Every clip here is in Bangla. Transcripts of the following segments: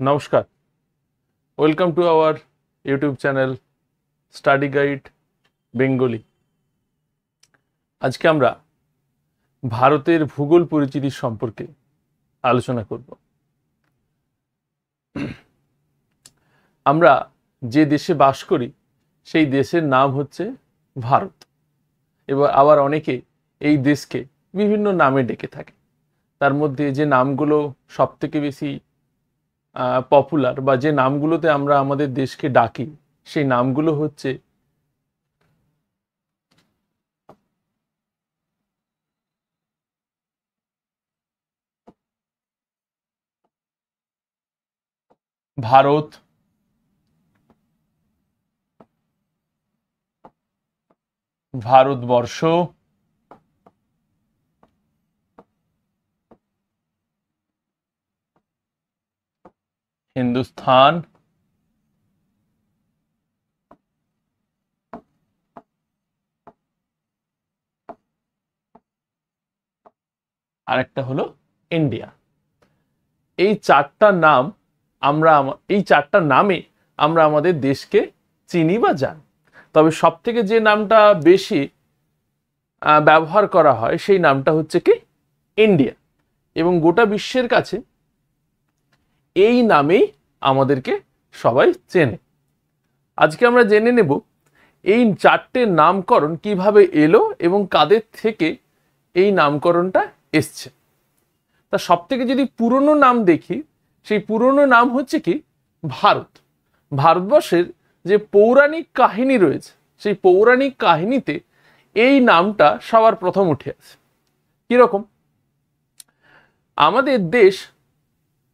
নমস্কার, welcome to our YouTube channel study guide Bengali. আজকে আমরা ভারতের ভূগোল পরিচিতি সম্পর্কে আলোচনা করব। আমরা যে দেশে বাস করি সেই দেশের নাম হচ্ছে ভারত। এবার আবার অনেকে এই দেশকে বিভিন্ন নামে ডেকে থাকে। তার মধ্যে যে নামগুলো সব থেকে বেশি পপুলার বা যে নামগুলোতে আমরা আমাদের দেশকে ডাকি সেই নামগুলো হচ্ছে ভারত, ভারতবর্ষ, হিন্দুস্তান, আরেকটা হলো ইন্ডিয়া। এই চারটা নাম এই চারটা নামে আমরা আমাদের দেশকে চিনি বা জানি। তবে সব থেকে যে নামটা বেশি ব্যবহার করা হয় সেই নামটা হচ্ছে কি ইন্ডিয়া, এবং গোটা বিশ্বের কাছে এই নামেই আমাদেরকে সবাই চেনে। আজকে আমরা জেনে নেব এই চারটে নামকরণ কিভাবে এলো এবং কাদের থেকে এই নামকরণটা এসছে। তা সব থেকে যদি পুরনো নাম দেখি, সেই পুরনো নাম হচ্ছে কি ভারত। ভারতবর্ষের যে পৌরাণিক কাহিনী রয়েছে সেই পৌরাণিক কাহিনীতে এই নামটা সবার প্রথম উঠে আসে। কিরকম? আমাদের দেশ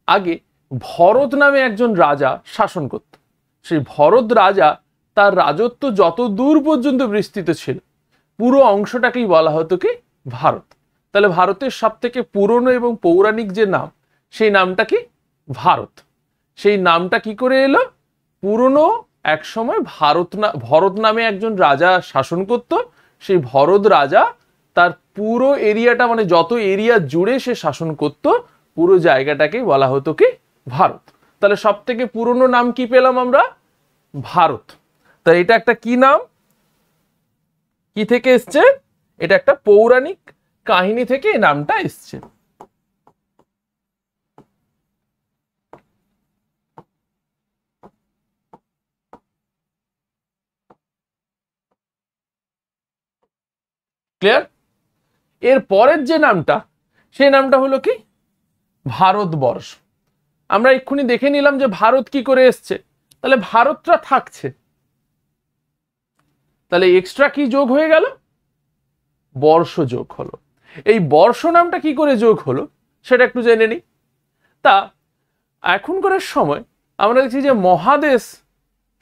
আগে ভরত নামে একজন রাজা শাসন করত। সেই ভরত রাজা তার রাজত্ব যত দূর পর্যন্ত বিস্তৃত ছিল পুরো অংশটাকেই বলা হতো কি ভারত। তাহলে ভারতের সব থেকে পুরনো এবং পৌরাণিক যে নাম সেই নামটা কি ভারত। সেই নামটা কি করে এলো? পুরনো এক সময় ভরত নামে একজন রাজা শাসন করত। সেই ভরত রাজা তার পুরো এরিয়াটা, মানে যত এরিয়া জুড়ে সে শাসন করত, পুরো জায়গাটাকে বলা হতো কি ভারত। তাহলে সব থেকে পুরনো নাম কি পেলাম আমরা? ভারত। তাই এটা একটা কি নাম, কি থেকে এসছে? এটা একটা পৌরাণিক কাহিনী থেকে এই নামটা এসছে। ক্লিয়ার? এর পরের যে নামটা, সেই নামটা হলো কি ভারতবর্ষ। আমরা এক্ষুনি দেখে নিলাম যে ভারত কি করে এসছে। তাহলে ভারতটা থাকছে, তাহলে এক্সট্রা কি যোগ হয়ে গেল? বর্ষ যোগ হলো। এই বর্ষ নামটা কি করে যোগ হলো সেটা একটু জেনে নিই। তা এখনকার সময় আমরা দেখছি যে মহাদেশ,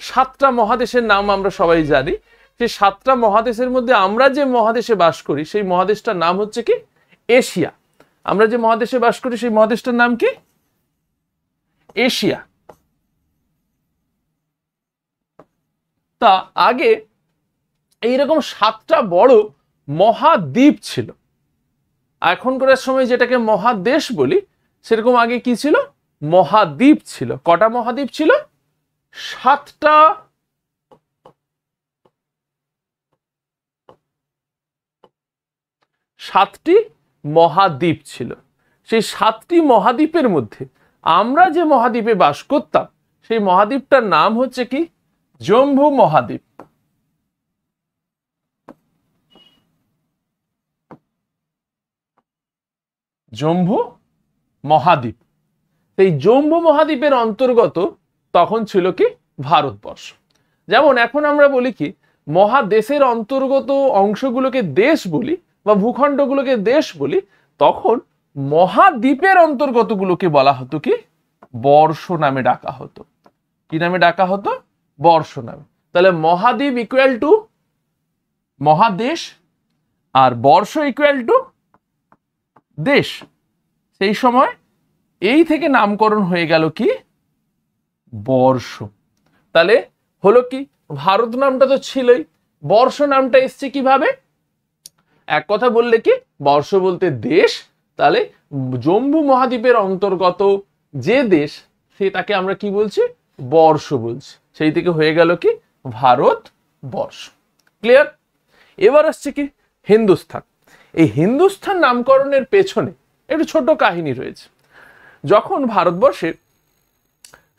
7টা মহাদেশের নাম আমরা সবাই জানি। সেই 7টা মহাদেশের মধ্যে আমরা যে মহাদেশে বাস করি সেই মহাদেশটার নাম হচ্ছে কি এশিয়া। আমরা যে মহাদেশে বাস করি সেই মহাদেশটার নাম কি এশিয়া। তা আগে এইরকম 7টা বড় মহাদ্বীপ ছিল। এখনকার সময় যেটাকে মহাদেশ বলি, সেরকম আগে কি ছিল? মহাদ্বীপ ছিল। কটা মহাদ্বীপ ছিল? 7টা। 7টি মহাদ্বীপ ছিল। সেই 7টি মহাদ্বীপের মধ্যে আমরা যে মহাদ্বীপে বাস করতাম সেই মহাদ্বীপটার নাম হচ্ছে কি জম্বু মহাদ্বীপ। জম্বু মহাদ্বীপ। এই জম্বু মহাদ্বীপের অন্তর্গত তখন ছিল কি ভারতবর্ষ। যেমন এখন আমরা বলি কি মহাদেশের অন্তর্গত অংশগুলোকে দেশ বলি বা ভূখণ্ডগুলোকে দেশ বলি, তখন মহাদ্বীপের অন্তর্গতগুলোকে বলা হতো কি বর্ষ নামে ডাকা হতো। কি নামে ডাকা হতো? বর্ষ নামে। তাহলে মহাদ্বীপ ইকুয়াল টু মহাদেশ আর বর্ষ ইকুয়াল টু দেশ। সেই সময় এই থেকে নামকরণ হয়ে গেল কি বর্ষ। তাহলে হলো কি ভারত নামটা তো ছিলই, বর্ষ নামটা এসছে কিভাবে? এক কথা বললে কি বর্ষ বলতে দেশ, তাহলে জম্বু মহাদ্বীপের অন্তর্গত যে দেশ তাকে আমরা কি বলছি, বর্ষ বলছি। সেই থেকে হয়ে গেল কি ভারতবর্ষ। ক্লিয়ার? এবার আসছে কি হিন্দুস্থান। এই হিন্দুস্থান নামকরণের পেছনে একটু ছোট কাহিনী রয়েছে। যখন ভারতবর্ষের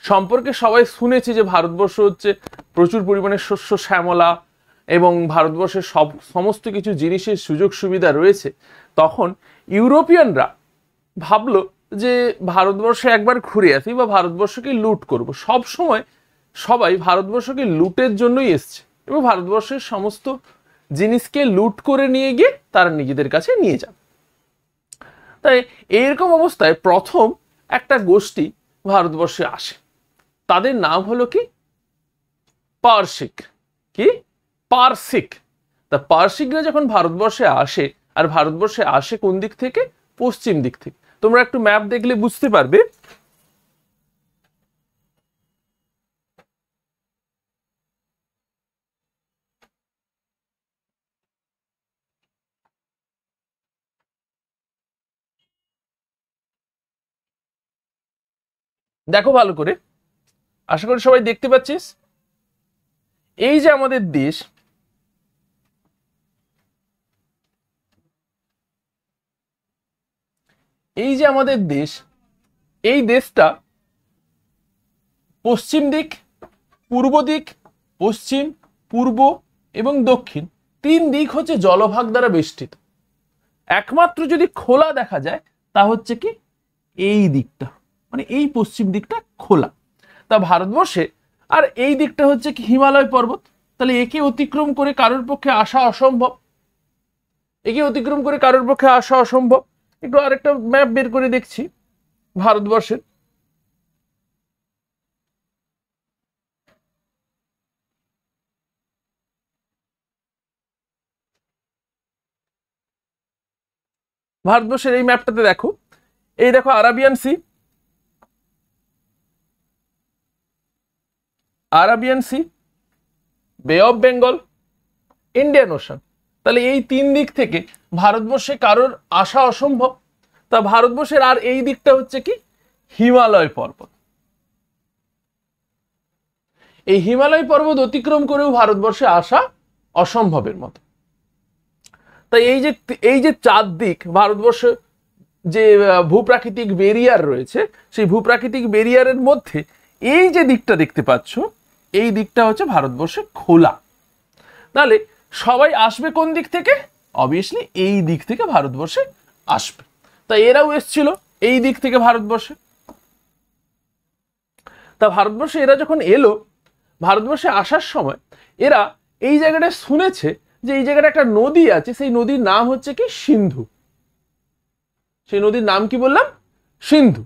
সম্পর্কে সবাই শুনেছে যে ভারতবর্ষ হচ্ছে প্রচুর পরিমাণে শস্য শ্যামলা এবং ভারতবর্ষের সমস্ত কিছু জিনিসের সুযোগ সুবিধা রয়েছে, তখন ইউরোপিয়ানরা ভাবলো যে ভারতবর্ষে একবার ঘুরে আসি বা ভারতবর্ষকে লুট করব। সব সময় সবাই ভারতবর্ষকে লুটের জন্যই এসছে এবং ভারতবর্ষের সমস্ত জিনিসকে লুট করে নিয়ে গিয়ে তারা নিজেদের কাছে নিয়ে যান। তাই এইরকম অবস্থায় প্রথম একটা গোষ্ঠী ভারতবর্ষে আসে, তাদের নাম হলো কি পারসিক। কি? পারসিক। তা পারসিকরা যখন ভারতবর্ষে আসে, আর ভারতবর্ষে আসে কোন দিক থেকে? পশ্চিম দিক থেকে। তোমরা একটু ম্যাপ দেখলে বুঝতে পারবে। দেখো ভালো করে, আশা করি সবাই দেখতে পাচ্ছিস। এই যে আমাদের দেশ, এই যে আমাদের দেশ, এই দেশটা পশ্চিম দিক, পূর্ব দিক, পশ্চিম, পূর্ব এবং দক্ষিণ, তিন দিক হচ্ছে জলভাগ দ্বারা বেষ্টিত। একমাত্র যদি খোলা দেখা যায় তা হচ্ছে কি এই দিকটা, মানে এই পশ্চিম দিকটা খোলা। তা ভারতবর্ষে আর এই দিকটা হচ্ছে কি হিমালয় পর্বত। তাহলে একে অতিক্রম করে কারোর পক্ষে আসা অসম্ভব, একে অতিক্রম করে কারোর পক্ষে আসা অসম্ভব। একটু আরেকটা ম্যাপ বের করে দেখছি ভারতবর্ষের। ভারতবর্ষের এই ম্যাপটাতে দেখো, এই দেখো আরাবিয়ান সি, আরাবিয়ান সি, বে অফ বেঙ্গল, ইন্ডিয়ান ওশান। তাহলে এই তিন দিক থেকে ভারতবর্ষে কারোর আসা অসম্ভব। তা ভারতবর্ষের আর এই দিকটা হচ্ছে কি হিমালয় পর্বত। এই হিমালয় পর্বত অতিক্রম করেও ভারতবর্ষে আসা অসম্ভবের মতো। তাই এই যে চার দিক ভারতবর্ষে যে ভূপ্রাকৃতিক বেরিয়ার রয়েছে, সেই ভূপ্রাকৃতিক বেরিয়ারের মধ্যে এই যে দিকটা দেখতে পাচ্ছ, এই দিকটা হচ্ছে ভারতবর্ষে খোলা। তাহলে সবাই আসবে কোন দিক থেকে? অবভিয়াসলি এই দিক থেকে ভারতবর্ষে আসবে। তাই এরাও এসছিল এই দিক থেকে ভারতবর্ষে। তা ভারতবর্ষে এরা যখন এলো, ভারতবর্ষে আসার সময় এরা এই জায়গাটা শুনেছে যে এই জায়গাটা একটা নদী আছে, সেই নদীর নাম হচ্ছে কি সিন্ধু। সেই নদীর নাম কি বললাম? সিন্ধু।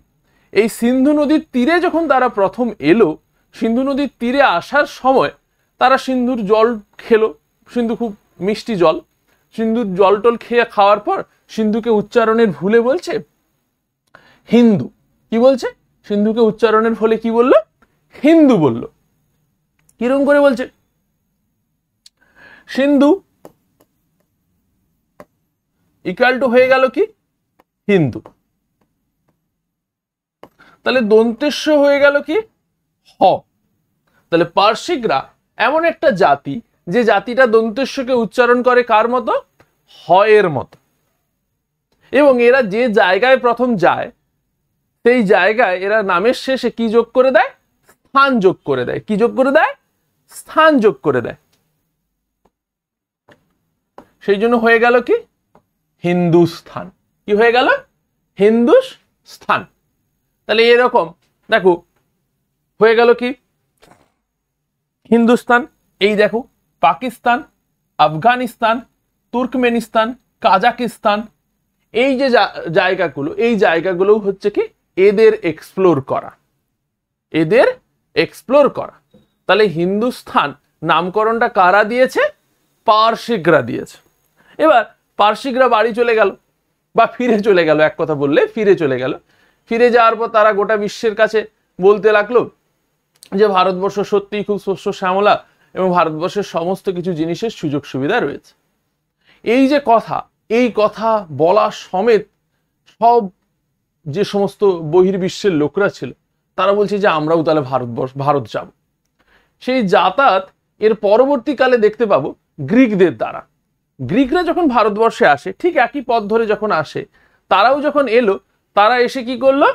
এই সিন্ধু নদীর তীরে যখন তারা প্রথম এলো, সিন্ধু নদীর তীরে আসার সময় তারা সিন্ধুর জল খেলো। সিন্ধু খুব মিষ্টি জল। সিন্ধুর জল টল খেয়ে খাওয়ার পর সিন্ধুকে উচ্চারণের ভুলে বলছে হিন্দু। কি বলছে? সিন্ধুকে উচ্চারণের ফলে কি বললো? হিন্দু বললো। কিরকম করে বলছে? সিন্ধু ইকুয়াল টু হয়ে গেল কি হিন্দু। তাহলে দন্তেশ্ব হয়ে গেল কি হ। তাহলে পারসিকরা এমন একটা জাতি যে জাতিটা দন্তেশ্বকে উচ্চারণ করে কার মতো? হ এর মতো। এবং এরা যে জায়গায় প্রথম যায়, সেই জায়গায় এরা নামের শেষে কি যোগ করে দেয়? স্থান যোগ করে দেয়। কি যোগ করে দেয়? স্থান যোগ করে দেয়। সেই জন্য হয়ে গেল কি হিন্দুস্থান। কি হয়ে গেল? হিন্দুস্থান। তাহলে এরকম দেখো হয়ে গেল কি হিন্দুস্তান। এই দেখো পাকিস্তান, আফগানিস্তান, তুর্কমেনিস্তান, কাজাকিস্তান, এই যে জায়গাগুলো, এই জায়গাগুলো হচ্ছে কি এদের এক্সপ্লোর করা, এদের এক্সপ্লোর করা। তাহলে হিন্দুস্থান নামকরণটা কারা দিয়েছে? পারসিকরা দিয়েছে। এবার পারসিকরা বাড়ি চলে গেল বা ফিরে চলে গেল, এক কথা বললে ফিরে চলে গেল। ফিরে যাওয়ার পর তারা গোটা বিশ্বের কাছে বলতে লাগলো যে ভারতবর্ষ সত্যিই খুব শস্য শ্যামলা এবং ভারতবর্ষের সমস্ত কিছু জিনিসের সুযোগ সুবিধা রয়েছে। এই যে কথা, এই কথা বলা সমেত সব যে সমস্ত বহির্বিশ্বের লোকরা ছিল তারা বলছে যে আমরাও তাহলে ভারত যাব। সেই যাতায়াত এর পরবর্তীকালে দেখতে পাবো গ্রিকদের দ্বারা। গ্রিকরা যখন ভারতবর্ষে আসে, ঠিক একই পথ ধরে যখন আসে, তারাও যখন এলো, তারা এসে কি করলো,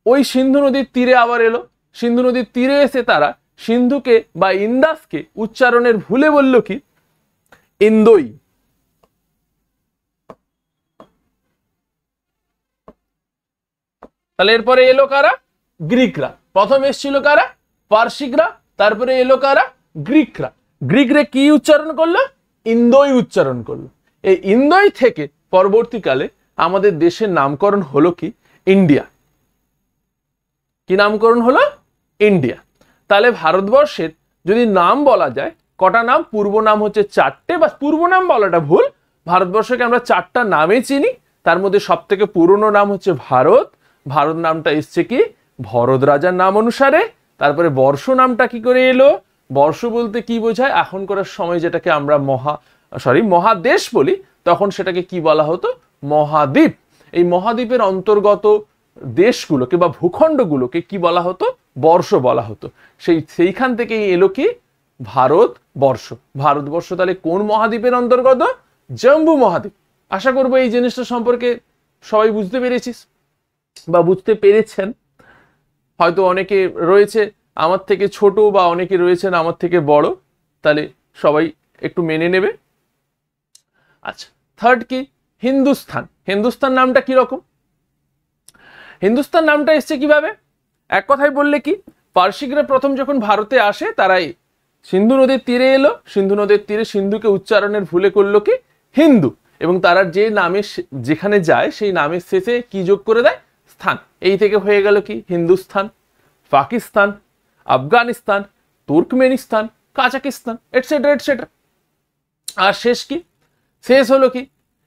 ওই সিন্ধু নদীর তীরে আবার এলো। সিন্ধু নদীর তীরে এসে তারা সিন্ধুকে বা ইন্দাসকে উচ্চারণের ভুলে বলল কি ইন্দোই। তাহলে এরপরে এলো কারা, গ্রিকরা। প্রথম এসেছিল কারা, পার্সিকরা, তারপরে এলো কারা, গ্রিকরা। গ্রিকরা কি উচ্চারণ করলো, ইন্দোই উচ্চারণ করলো। এই ইন্দোই থেকে পরবর্তীকালে আমাদের দেশের নামকরণ হলো কি ইন্ডিয়া। কি নামকরণ হলো, ইন্ডিয়া। তাহলে ভারতবর্ষের যদি নাম বলা যায় কটা নাম, পূর্ব নাম হচ্ছে 4টে, বা পূর্ব নাম বলাটা ভুল, ভারতবর্ষকে আমরা 4টা নামে চিনি। তার মধ্যে সব থেকে পুরনো নাম হচ্ছে ভারত। ভারত নামটা এসছে কি ভরত রাজার নাম অনুসারে। তারপরে বর্ষ নামটা কি করে এলো, বর্ষ বলতে কি বোঝায়, এখনকার সময় যেটাকে আমরা মহাদেশ বলি, তখন সেটাকে কি বলা হতো, মহাদ্বীপ। এই মহাদ্বীপের অন্তর্গত দেশগুলোকে বা ভূখণ্ডগুলোকে কি বলা হতো, বর্ষ বলা হতো। সেইখান থেকেই এলো কি ভারতবর্ষ। ভারতবর্ষ তাহলে কোন মহাদ্বীপের অন্তর্গত, জম্বু মহাদ্বীপ। আশা করবো এই জিনিসটা সম্পর্কে সবাই বুঝতে পেরেছিস বা বুঝতে পেরেছেন। হয়তো অনেকে রয়েছে আমার থেকে ছোট বা অনেকে রয়েছেন আমার থেকে বড়, তাহলে সবাই একটু মেনে নেবে। আচ্ছা, থার্ড কি, হিন্দুস্তান। হিন্দুস্তান নামটা কি রকম, হিন্দুস্তান নামটা এসছে কিভাবে, এক কথায় বললে কি, পার্সিকরা প্রথম যখন ভারতে আসে, তারাই সিন্ধু নদীর তীরে এলো, সিন্ধু নদীর তীরে সিন্ধুকে উচ্চারণের ভুলে করলো কি হিন্দু, এবং তারা যে নামে যেখানে যায় সেই নামের শেষে কি যোগ করে দেয়, স্থান। এই থেকে হয়ে গেল কি Hindustan, Pakistan, Afghanistan, Turkmenistan, Kazakhstan, etcetera etcetera. আর শেষ কি, শেষ হলো কি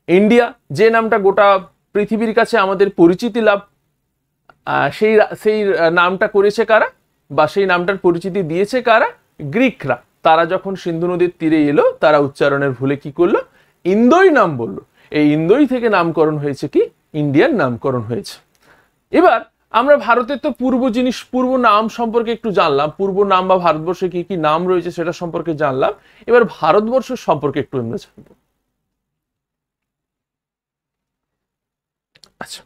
ইন্ডিয়া, যে নামটা গোটা পৃথিবীর কাছে আমাদের পরিচিতি লাভ। সেই নামটা করেছে কারা, বা সেই নামটার পরিচিতি দিয়েছে কারা, গ্রিকরা। তারা যখন সিন্ধু নদীর তীরে এলো, তারা উচ্চারণের ভুলে কি করলো, ইন্দোই নাম বললো। এই ইন্দোই থেকে নামকরণ হয়েছে কি ইন্ডিয়ার নামকরণ হয়েছে। এবার আমরা ভারতের তো পূর্ব নাম সম্পর্কে একটু জানলাম, পূর্ব নাম বা ভারতবর্ষে কি কি নাম রয়েছে সেটা সম্পর্কে জানলাম। এবার ভারতবর্ষ সম্পর্কে একটু আমরা জানবো। আচ্ছা,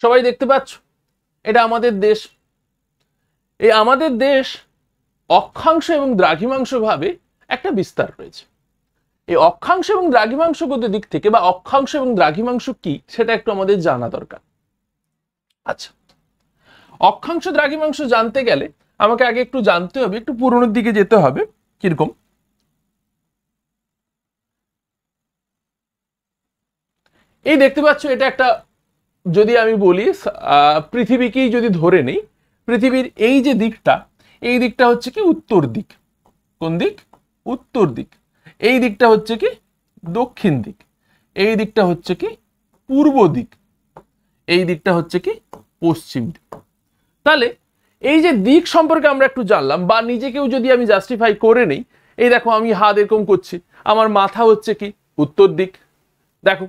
সবাই দেখতে পাচ্ছ এটা আমাদের দেশ। এই আমাদের দেশ অক্ষাংশ এবং দ্রাঘিমাংশ ভাবে একটা বিস্তার রয়েছে। এই অক্ষাংশ এবং দ্রাঘিমাংশগত দিক থেকে, বা অক্ষাংশ এবং দ্রাঘিমাংশ কি সেটা একটু আমাদের জানা দরকার। আচ্ছা, অক্ষাংশ দ্রাঘিমাংশ জানতে গেলে আমাকে আগে একটু জানতে হবে, একটু পুরোনোর দিকে যেতে হবে। কিরকম, এই দেখতে পাচ্ছ এটা একটা, যদি আমি বলি পৃথিবীকেই যদি ধরে নেই, পৃথিবীর এই যে দিকটা, এই দিকটা হচ্ছে কি উত্তর দিক। কোন দিক, উত্তর দিক। এই দিকটা হচ্ছে কি দক্ষিণ দিক। এই দিকটা হচ্ছে কি পূর্ব দিক। এই দিকটা হচ্ছে কি পশ্চিম দিক। তাহলে এই যে দিক সম্পর্কে আমরা একটু জানলাম, বা নিজেকেও যদি আমি জাস্টিফাই করে নেই, এই দেখো আমি হাত এরকম করছি, আমার মাথা হচ্ছে কি উত্তর দিক, দেখো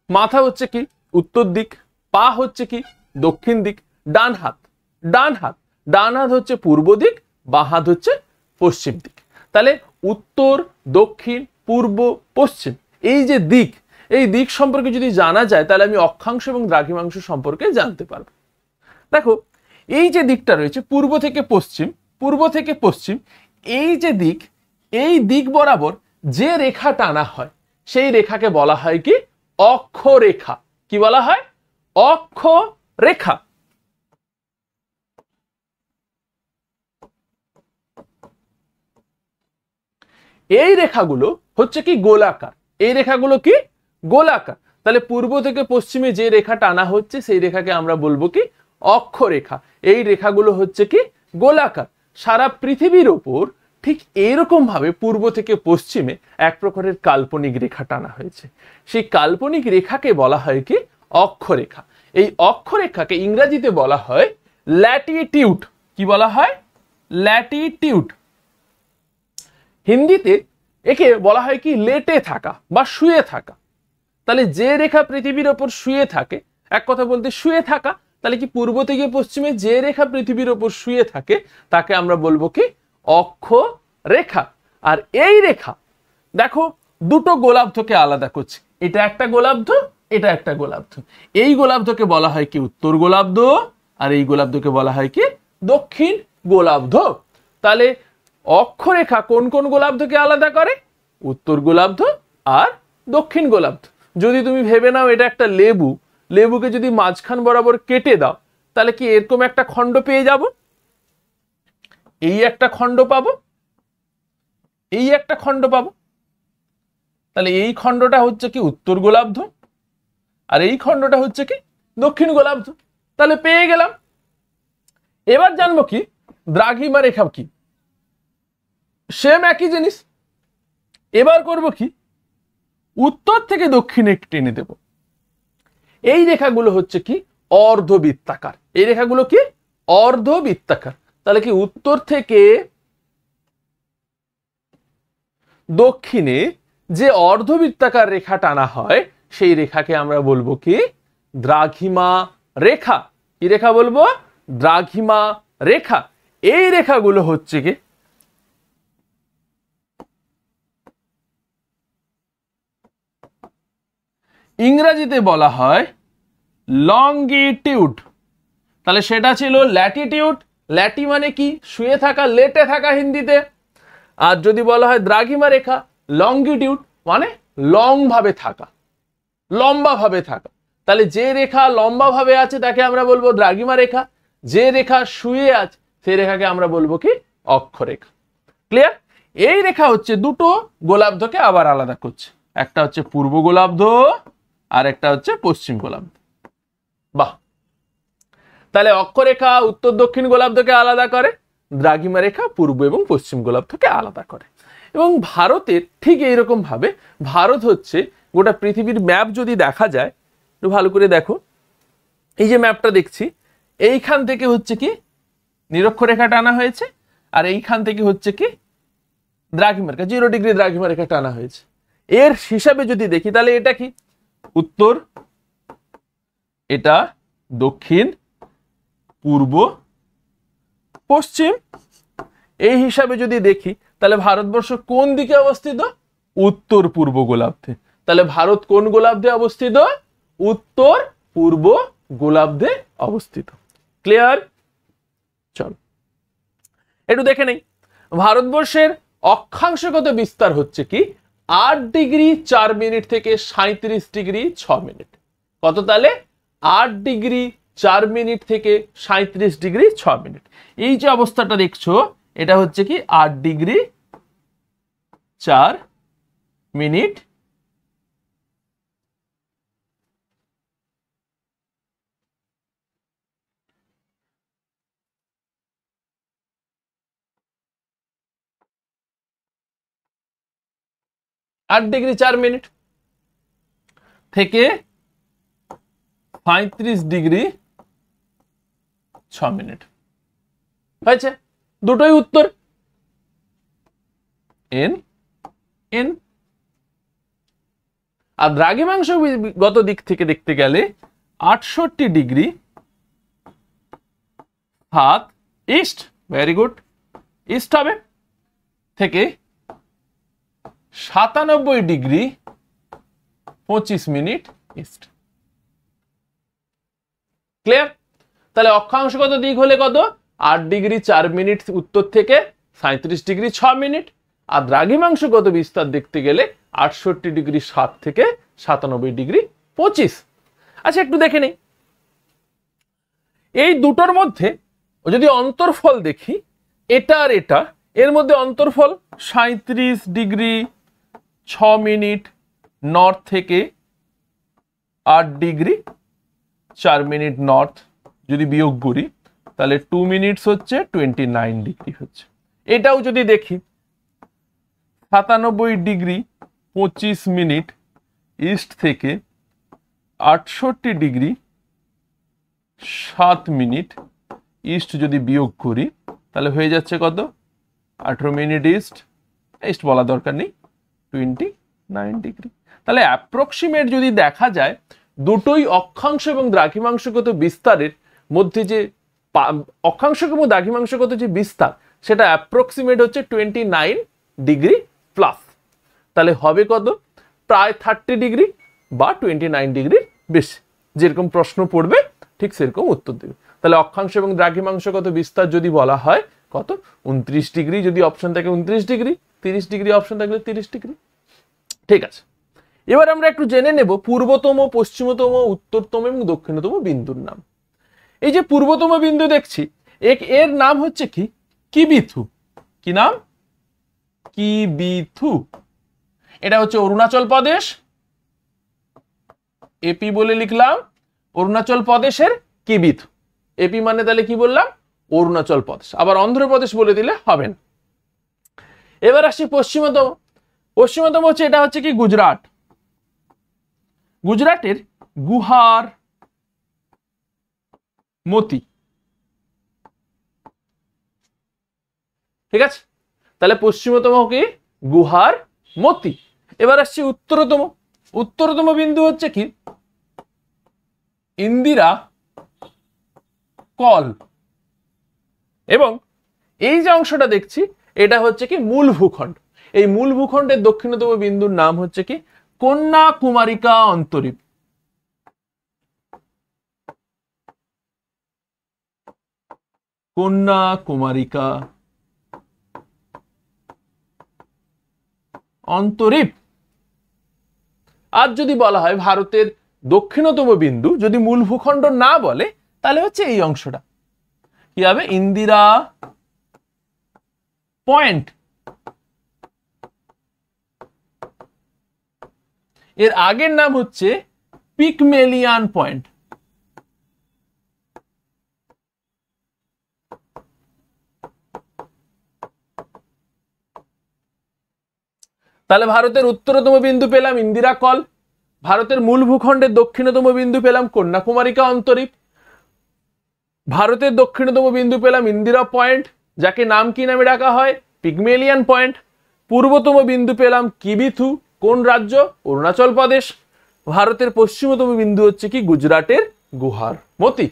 মাথা হচ্ছে কি উত্তর দিক, পা হচ্ছে কি দক্ষিণ দিক, ডান হাত হচ্ছে পূর্ব দিক, বাঁ হাত হচ্ছে পশ্চিম দিক। তাহলে উত্তর, দক্ষিণ, পূর্ব, পশ্চিম, এই যে দিক, এই দিক সম্পর্কে যদি জানা যায়, তাহলে আমি অক্ষাংশ এবং দ্রাঘিমাংশ সম্পর্কে জানতে পারবো। দেখো এই যে দিকটা রয়েছে পূর্ব থেকে পশ্চিম, এই যে দিক, এই দিক বরাবর যে রেখা টানা হয় সেই রেখাকে বলা হয় কি অক্ষরেখা। কি বলা হয়, অক্ষরেখা। এই রেখাগুলো হচ্ছে কি গোলাকার, এই রেখাগুলো কি গোলাকার। তাহলে পূর্ব থেকে পশ্চিমে যে রেখা টানা হচ্ছে সেই রেখাকে আমরা বলবো কি অক্ষরেখা। এই রেখাগুলো হচ্ছে কি গোলাকার। সারা পৃথিবীর ওপর ঠিক এইরকম ভাবে পূর্ব থেকে পশ্চিমে এক প্রকারের কাল্পনিক রেখা টানা হয়েছে। সেই কাল্পনিক রেখাকে বলা হয় কি অক্ষরেখা। এই অক্ষরেখাকে ইংরেজিতে বলা হয় ল্যাটিটিউড। কি বলা হয়? ল্যাটিটিউড। হিন্দিতে একে বলা হয় কি লেটে থাকা বা শুয়ে থাকা। তাহলে যে রেখা পৃথিবীর ওপর শুয়ে থাকে, এক কথা বলতে শুয়ে থাকা, তাহলে কি পূর্ব থেকে পশ্চিমে যে রেখা পৃথিবীর ওপর শুয়ে থাকে তাকে আমরা বলবো কি অক্ষরেখা। আর এই রেখা দেখো দুটো গোলার্ধকে আলাদা করছে, এটা একটা গোলার্ধ, এটা একটা গোলার্ধ। এই গোলার্ধকে বলা হয় কি উত্তর গোলার্ধ, আর এই গোলার্ধকে বলা হয় কি দক্ষিণ গোলার্ধ। তাহলে অক্ষরেখা কোন কোন গোলার্ধকে আলাদা করে? উত্তর গোলার্ধ আর দক্ষিণ গোলার্ধ। যদি তুমি ভেবে নাও এটা একটা লেবু, লেবুকে যদি মাঝখান বরাবর কেটে দাও তাহলে কি এরকম একটা খণ্ড পেয়ে যাব? এই একটা খণ্ড পাবো, এই একটা খণ্ড পাবো। তাহলে এই খণ্ডটা হচ্ছে কি উত্তর গোলার্ধ আর এই খণ্ডটা হচ্ছে কি দক্ষিণ গোলার্ধ। তাহলে পেয়ে গেলাম। এবার জানবো কি দ্রাঘিমা রেখা কি? সেম একই জিনিস। এবার করব কি উত্তর থেকে দক্ষিণে টেনে দেব। এই রেখাগুলো হচ্ছে কি অর্ধবৃত্তাকার। এই রেখাগুলো কি অর্ধবৃত্তাকার। তাহলে কি উত্তর থেকে দক্ষিণে যে অর্ধবৃত্তাকার রেখা টানা হয় সেই রেখাকে আমরা বলবো কি দ্রাঘিমা রেখা। কি রেখা বলবো? দ্রাঘিমা রেখা। এই রেখাগুলো হচ্ছে কি ইংরেজিতে বলা হয় লঙ্গিটিউড। তাহলে সেটা ছিল ল্যাটিটিউড। ল্যাটি মানে কি শুয়ে থাকা, লেটে থাকা হিন্দিতে। আর যদি বলা হয় দ্রাঘিমা রেখা, লঙ্গিটিউড মানে লং ভাবে থাকা, লম্বা ভাবে থাকা। তাহলে যে রেখা লম্বা ভাবে আছে তাকে আমরা বলবো দ্রাঘিমা রেখা, যে রেখা শুয়ে আছে সেই রেখাকে আমরা বলবো কি অক্ষরেখা। ক্লিয়ার? এই রেখা হচ্ছে দুটো গোলার্ধকে আবার আলাদা করছে, একটা হচ্ছে পূর্ব গোলার্ধ আর একটা হচ্ছে পশ্চিম গোলার্ধ। বাহ! তাহলে অক্ষরেখা উত্তর দক্ষিণ গোলার্ধকে আলাদা করে, দ্রাঘিমা রেখা পূর্ব এবং পশ্চিম গোলার্ধকে আলাদা করে। এবং ভারতের ঠিক এইরকম ভাবে ভারত হচ্ছে গোটা পৃথিবীর ম্যাপ যদি দেখা যায়, একটু ভালো করে দেখো, এই যে ম্যাপটা দেখছি, এইখান থেকে হচ্ছে কি নিরক্ষরেখা টানা হয়েছে আর এইখান থেকে হচ্ছে কি দ্রাঘিমা রেখা, 0 ডিগ্রি দ্রাঘিমা রেখা টানা হয়েছে। এর হিসাবে যদি দেখি তাহলে এটা কি উত্তর, এটা দক্ষিণ, পূর্ব, পশ্চিম। এই হিসাবে যদি দেখি তাহলে ভারতবর্ষ কোন দিকে অবস্থিত? উত্তর পূর্ব গোলার্ধে। তাহলে ভারত কোন গোলার্ধে অবস্থিত? উত্তর পূর্ব গোলার্ধে অবস্থিত। ক্লিয়ার? চল একটু দেখে নেই। ভারতবর্ষের অক্ষাংশগত বিস্তার হচ্ছে কি 8 ডিগ্রি 4 মিনিট থেকে 37 ডিগ্রি 6 মিনিট। কত? তাহলে 8 ডিগ্রি 4 মিনিট থেকে 37 ডিগ্রি 6 মিনিট। এই যে অবস্থাটা দেখছো এটা হচ্ছে কি 8 ডিগ্রি 4 মিনিট থেকে 35 ডিগ্রি 6 মিনিট হয়েছে। দুটোই উত্তর। N N. আর দ্রাঘিমাংশগত দিক থেকে দেখতে গেলে 68 degree 7 east, very good, east হবে, থেকে 97 ডিগ্রি 25 মিনিট ইস্ট। ক্লিয়ার? তাহলে অক্ষাংশগত দিক হলে কত? 8 ডিগ্রি 4 মিনিট উত্তর থেকে 37 ডিগ্রি 6 মিনিট। আর দ্রাঘিমাংশগত বিস্তার দেখতে গেলে 68 ডিগ্রি 7 থেকে 97 ডিগ্রি 25। আচ্ছা একটু দেখে নেই এই দুটোর মধ্যে যদি অন্তর্ফল দেখি, এটা আর এটা, এর মধ্যে অন্তর্ফল 37 ডিগ্রি 6 মিনিট নর্থ থেকে 8 ডিগ্রি 4 মিনিট নর্থ যদি বিয়োগ করি তাহলে 2 মিনিটস হচ্ছে 29 ডিগ্রি হচ্ছে। এটাও যদি দেখি 97°25' ইস্ট থেকে 68°7' ইস্ট যদি বিয়োগ করি তাহলে হয়ে যাচ্ছে কত? 18' ইস্ট, ইস্ট বলা দরকার নেই, 29°। তাহলে অ্যাপ্রক্সিমেট যদি দেখা যায় দুটোই অক্ষাংশ এবং দ্রাঘিমাংশগত বিস্তারের মধ্যে যে অক্ষাংশ এবং দ্রাঘিমাংশগত যে বিস্তার সেটা অ্যাপ্রক্সিমেট হচ্ছে 29°+। তাহলে হবে কত? প্রায় 30° বা 29° বেশি। যেরকম প্রশ্ন পড়বে ঠিক সেরকম উত্তর দেবে। তাহলে অক্ষাংশ এবং দ্রাঘিমাংশগত বিস্তার যদি বলা হয় কত? 29°, যদি অপশন থাকে 29°, 30° অপশন থাকলে 30°। ঠিক আছে, এবার আমরা একটু জেনে নেব পূর্বতম, পশ্চিমতম, উত্তরতম এবং দক্ষিণতম বিন্দুর নাম। এই যে পূর্বতম বিন্দু দেখছি এর নাম হচ্ছে কি? কিবিথু। কি নাম? কিবিথু। এটা হচ্ছে অরুণাচল প্রদেশ, এপি বলে লিখলাম, অরুণাচল প্রদেশের কিবিথু। এপি মানে তাহলে কি বললাম? অরুণাচল প্রদেশ। আবার অন্ধ্রপ্রদেশ বলে দিলে হবে না। এবার আসি পশ্চিমতম। পশ্চিমতম হচ্ছে, এটা হচ্ছে কি? গুজরাট। গুজরাটের গুহার মতি। ঠিক আছে, তাহলে পশ্চিমতম কি? গুহার মতি। এবার আসছি উত্তরতম। উত্তরতম বিন্দু হচ্ছে কি? ইন্দিরা কল। এবং এই যে অংশটা দেখছি এটা হচ্ছে কি? মূল ভূখণ্ড। এই মূল ভূখণ্ডের দক্ষিণতম বিন্দুর নাম হচ্ছে কি? কন্যাকুমারিকা অন্তরীপ। কন্যাকুমারিকা অন্তরীপ। আর যদি বলা হয় ভারতের দক্ষিণতম বিন্দু, যদি মূল ভূখণ্ড না বলে তাহলে হচ্ছে এই অংশটা কি হবে? ইন্দিরা পয়েন্ট। এর আগের নাম হচ্ছে পিগমেলিয়ান পয়েন্ট। তাহলে ভারতের উত্তরতম বিন্দু পেলাম ইন্দিরা কল, ভারতের মূল ভূখণ্ডের দক্ষিণতম বিন্দু পেলাম কন্যাকুমারিকা অন্তরীপ, ভারতের দক্ষিণতম বিন্দু পেলাম ইন্দিরা পয়েন্ট, যাকে নাম কি নামে ডাকা হয়? পিগমেলিয়ান পয়েন্ট। পূর্বতম বিন্দু পেলাম কিবিথু। কোন রাজ্য? অরুণাচল প্রদেশ। ভারতের পশ্চিমতম বিন্দু হচ্ছে কি? গুজরাটের গুহার মতি।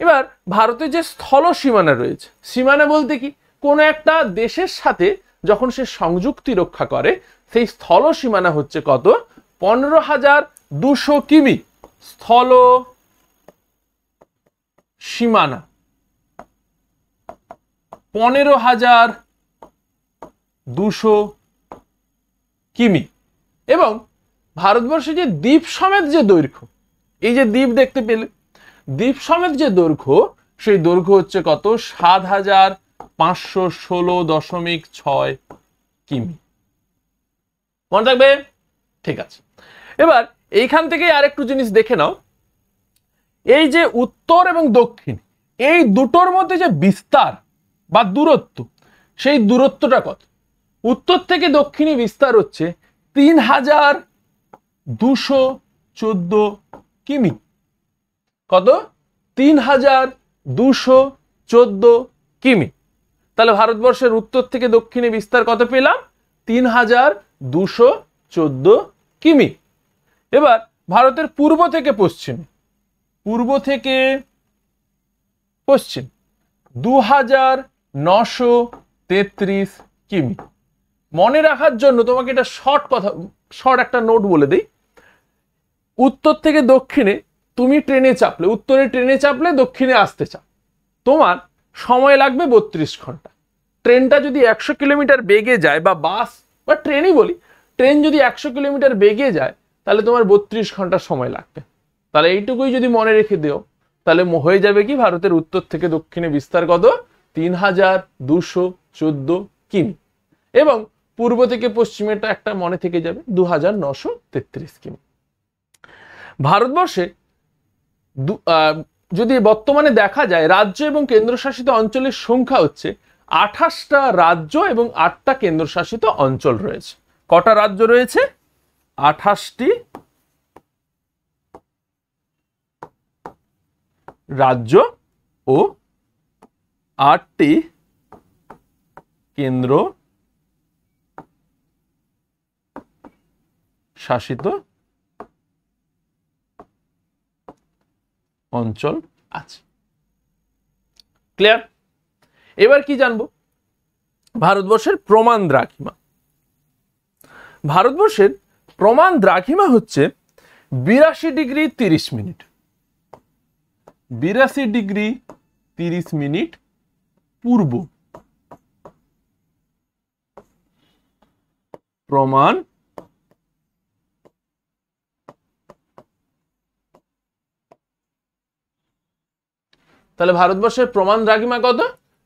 এবার ভারতের যে স্থল সীমানা রয়েছে, সীমানা বলতে কি? কোন একটা দেশের সাথে যখন সে সংযুক্তি রক্ষা করে সেই স্থল সীমানা হচ্ছে কত? 15,200 কিমি স্থল সীমানা। 15,200 কিমি। এবং ভারতবর্ষে যে দ্বীপ সমেত যে দৈর্ঘ্য, এই যে দ্বীপ দেখতে পেলে, দ্বীপ সমেত যে দৈর্ঘ্য, সেই দৈর্ঘ্য হচ্ছে কত? 7,516.6 কিমি। মনে থাকবে? ঠিক আছে, এবার এইখান থেকে আরেকটু জিনিস দেখে নাও। এই যে উত্তর এবং দক্ষিণ, এই দুটোর মধ্যে যে বিস্তার বা দূরত্ব, সেই দূরত্বটা কত? উত্তর থেকে দক্ষিণে বিস্তার হচ্ছে 3,214 কিমি। কত? 3,214 কিমি। তাহলে ভারতবর্ষের উত্তর থেকে দক্ষিণে বিস্তার কত পেলাম? 3,214 কিমি। এবার ভারতের পূর্ব থেকে পশ্চিম, পূর্ব থেকে পশ্চিম 2,933 কিমি। মনে রাখার জন্য তোমাকে এটা শর্ট একটা নোট বলে দিই। উত্তর থেকে দক্ষিণে তুমি ট্রেনে চাপলে, উত্তরে ট্রেনে চাপলে দক্ষিণে আসতে চাও, তোমার সময় লাগবে 32 ঘন্টা। ট্রেনটা যদি 100 কিলোমিটার বেগে যায়, বা বাস বা ট্রেনই বলি, ট্রেন যদি 100 কিলোমিটার বেগে যায় তাহলে তোমার 32 ঘন্টা সময় লাগবে। তাহলে এইটুকুই যদি মনে রেখে দিও তাহলে হয়ে যাবে কি? ভারতের উত্তর থেকে দক্ষিণে বিস্তার কত? 3,214 কিমি। এবং পূর্ব থেকে পশ্চিমেটা একটা মনে থেকে যাবে 2,933 কিমি। ভারতবর্ষে যদি বর্তমানে দেখা যায় রাজ্য এবং কেন্দ্রশাসিত অঞ্চলের সংখ্যা হচ্ছে 28টা রাজ্য এবং 8টা কেন্দ্রশাসিত অঞ্চল রয়েছে। কটা রাজ্য রয়েছে? 28টি রাজ্য ও 8টি কেন্দ্র শাসিত অঞ্চল আছে। ক্লিয়ার? এবার কি জানবো? ভারতবর্ষের প্রমাণ দ্রাঘিমা। ভারতবর্ষের প্রমাণ দ্রাঘিমা হচ্ছে 82 ডিগ্রি 30 মিনিট। 82 ডিগ্রি 30 মিনিট পূর্ব প্রমাণ তাহলে ভারতবর্ষের প্রমাণ দ্রাঘিমা কত?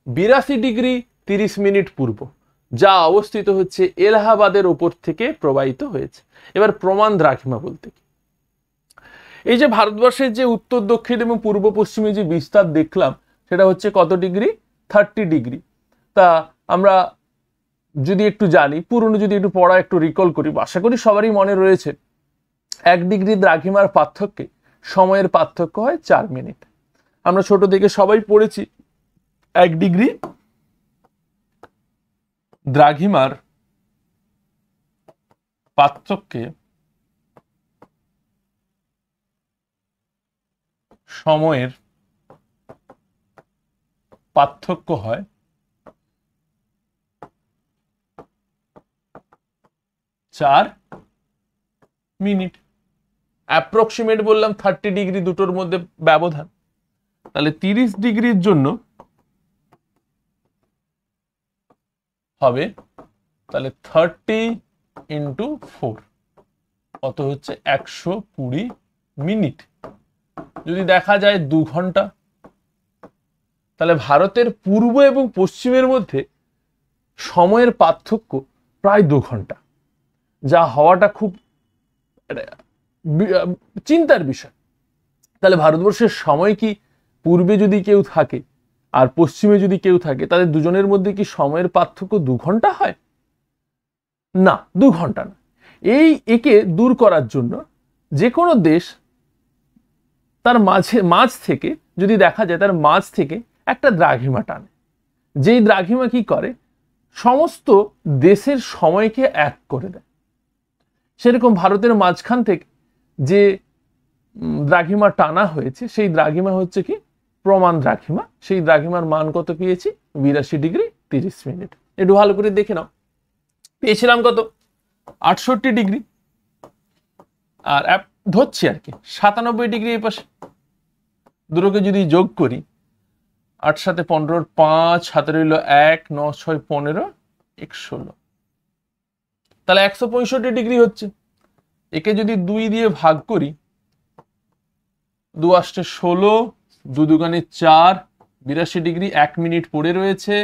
82 ডিগ্রি 30 মিনিট পূর্ব, যা অবস্থিত হচ্ছে এলাহাবাদের উপর থেকে প্রবাহিত হয়েছে। এবার প্রমাণ দ্রাঘিমা বলতে কি? এই যে ভারতবর্ষের যে উত্তর দক্ষিণ এবং পূর্ব পশ্চিমে যে বিস্তার দেখলাম, সেটা হচ্ছে কত ডিগ্রি? 30 ডিগ্রি। তা আমরা যদি একটু জানি, পুরনো যদি একটু পড়া একটু রিকল করি, আশা করি সবারই মনে রয়েছে, 1 ডিগ্রি দ্রাঘিমার পার্থক্যে সময়ের পার্থক্য হয় 4 মিনিট। আমরা ছোট থেকে সবাই পড়েছি 1 ডিগ্রি দ্রাঘিমার পার্থক্যে সময়ের পার্থক্য হয় 4 মিনিট। অ্যাপ্রক্সিমেট বললাম 30 ডিগ্রি দুটোর মধ্যে ব্যবধান। তাহলে 30 ডিগ্রির জন্য হবে তাহলে 30 ইন্টু 4 কত হচ্ছে? 120 মিনিট। যদি দেখা যায় 2 ঘন্টা, তাহলে ভারতের পূর্ব এবং পশ্চিমের মধ্যে সময়ের পার্থক্য প্রায় 2 ঘন্টা, যা হওয়াটা খুব চিন্তার বিষয়। তাহলে ভারতবর্ষের সময় কি পূর্বে যদি কেউ থাকে আর পশ্চিমে যদি কেউ থাকে, তাদের দুজনের মধ্যে কি সময়ের পার্থক্য 2 ঘন্টা হয়? না, 2 ঘন্টা না। একে দূর করার জন্য যে কোনো দেশ তার মাঝ থেকে যদি দেখা যায়, তার মাঝ থেকে একটা দ্রাঘিমা টানে। যেই দ্রাঘিমা কি করে? সমস্ত দেশের সময়কে এক করে দেয়। সেরকম ভারতের মাঝখান থেকে যে দ্রাঘিমা টানা হয়েছে, সেই দ্রাঘিমা হচ্ছে কি? প্রমাণ দ্রাঘিমা। সেই দ্রাঘিমার মান কত পেয়েছি? 82 ডিগ্রি 30 মিনিট। একটু ভালো করে দেখে নাও। পেয়েছিলাম কত? 68 ডিগ্রি। আর ধরছি আর কি 97 ডিগ্রি এই পাশে। দুটোকে যদি যোগ করি, 8 সাথে 15, 5 হাতে রইল 1, 9 6 15, 1 16, তাহলে 165 ডিগ্রি হচ্ছে। একে যদি 2 দিয়ে ভাগ করি, 2 আসছে 16, 2 দুগুণে 4, 82 ডিগ্রি 1 মিনিট পড়ে রয়েছে,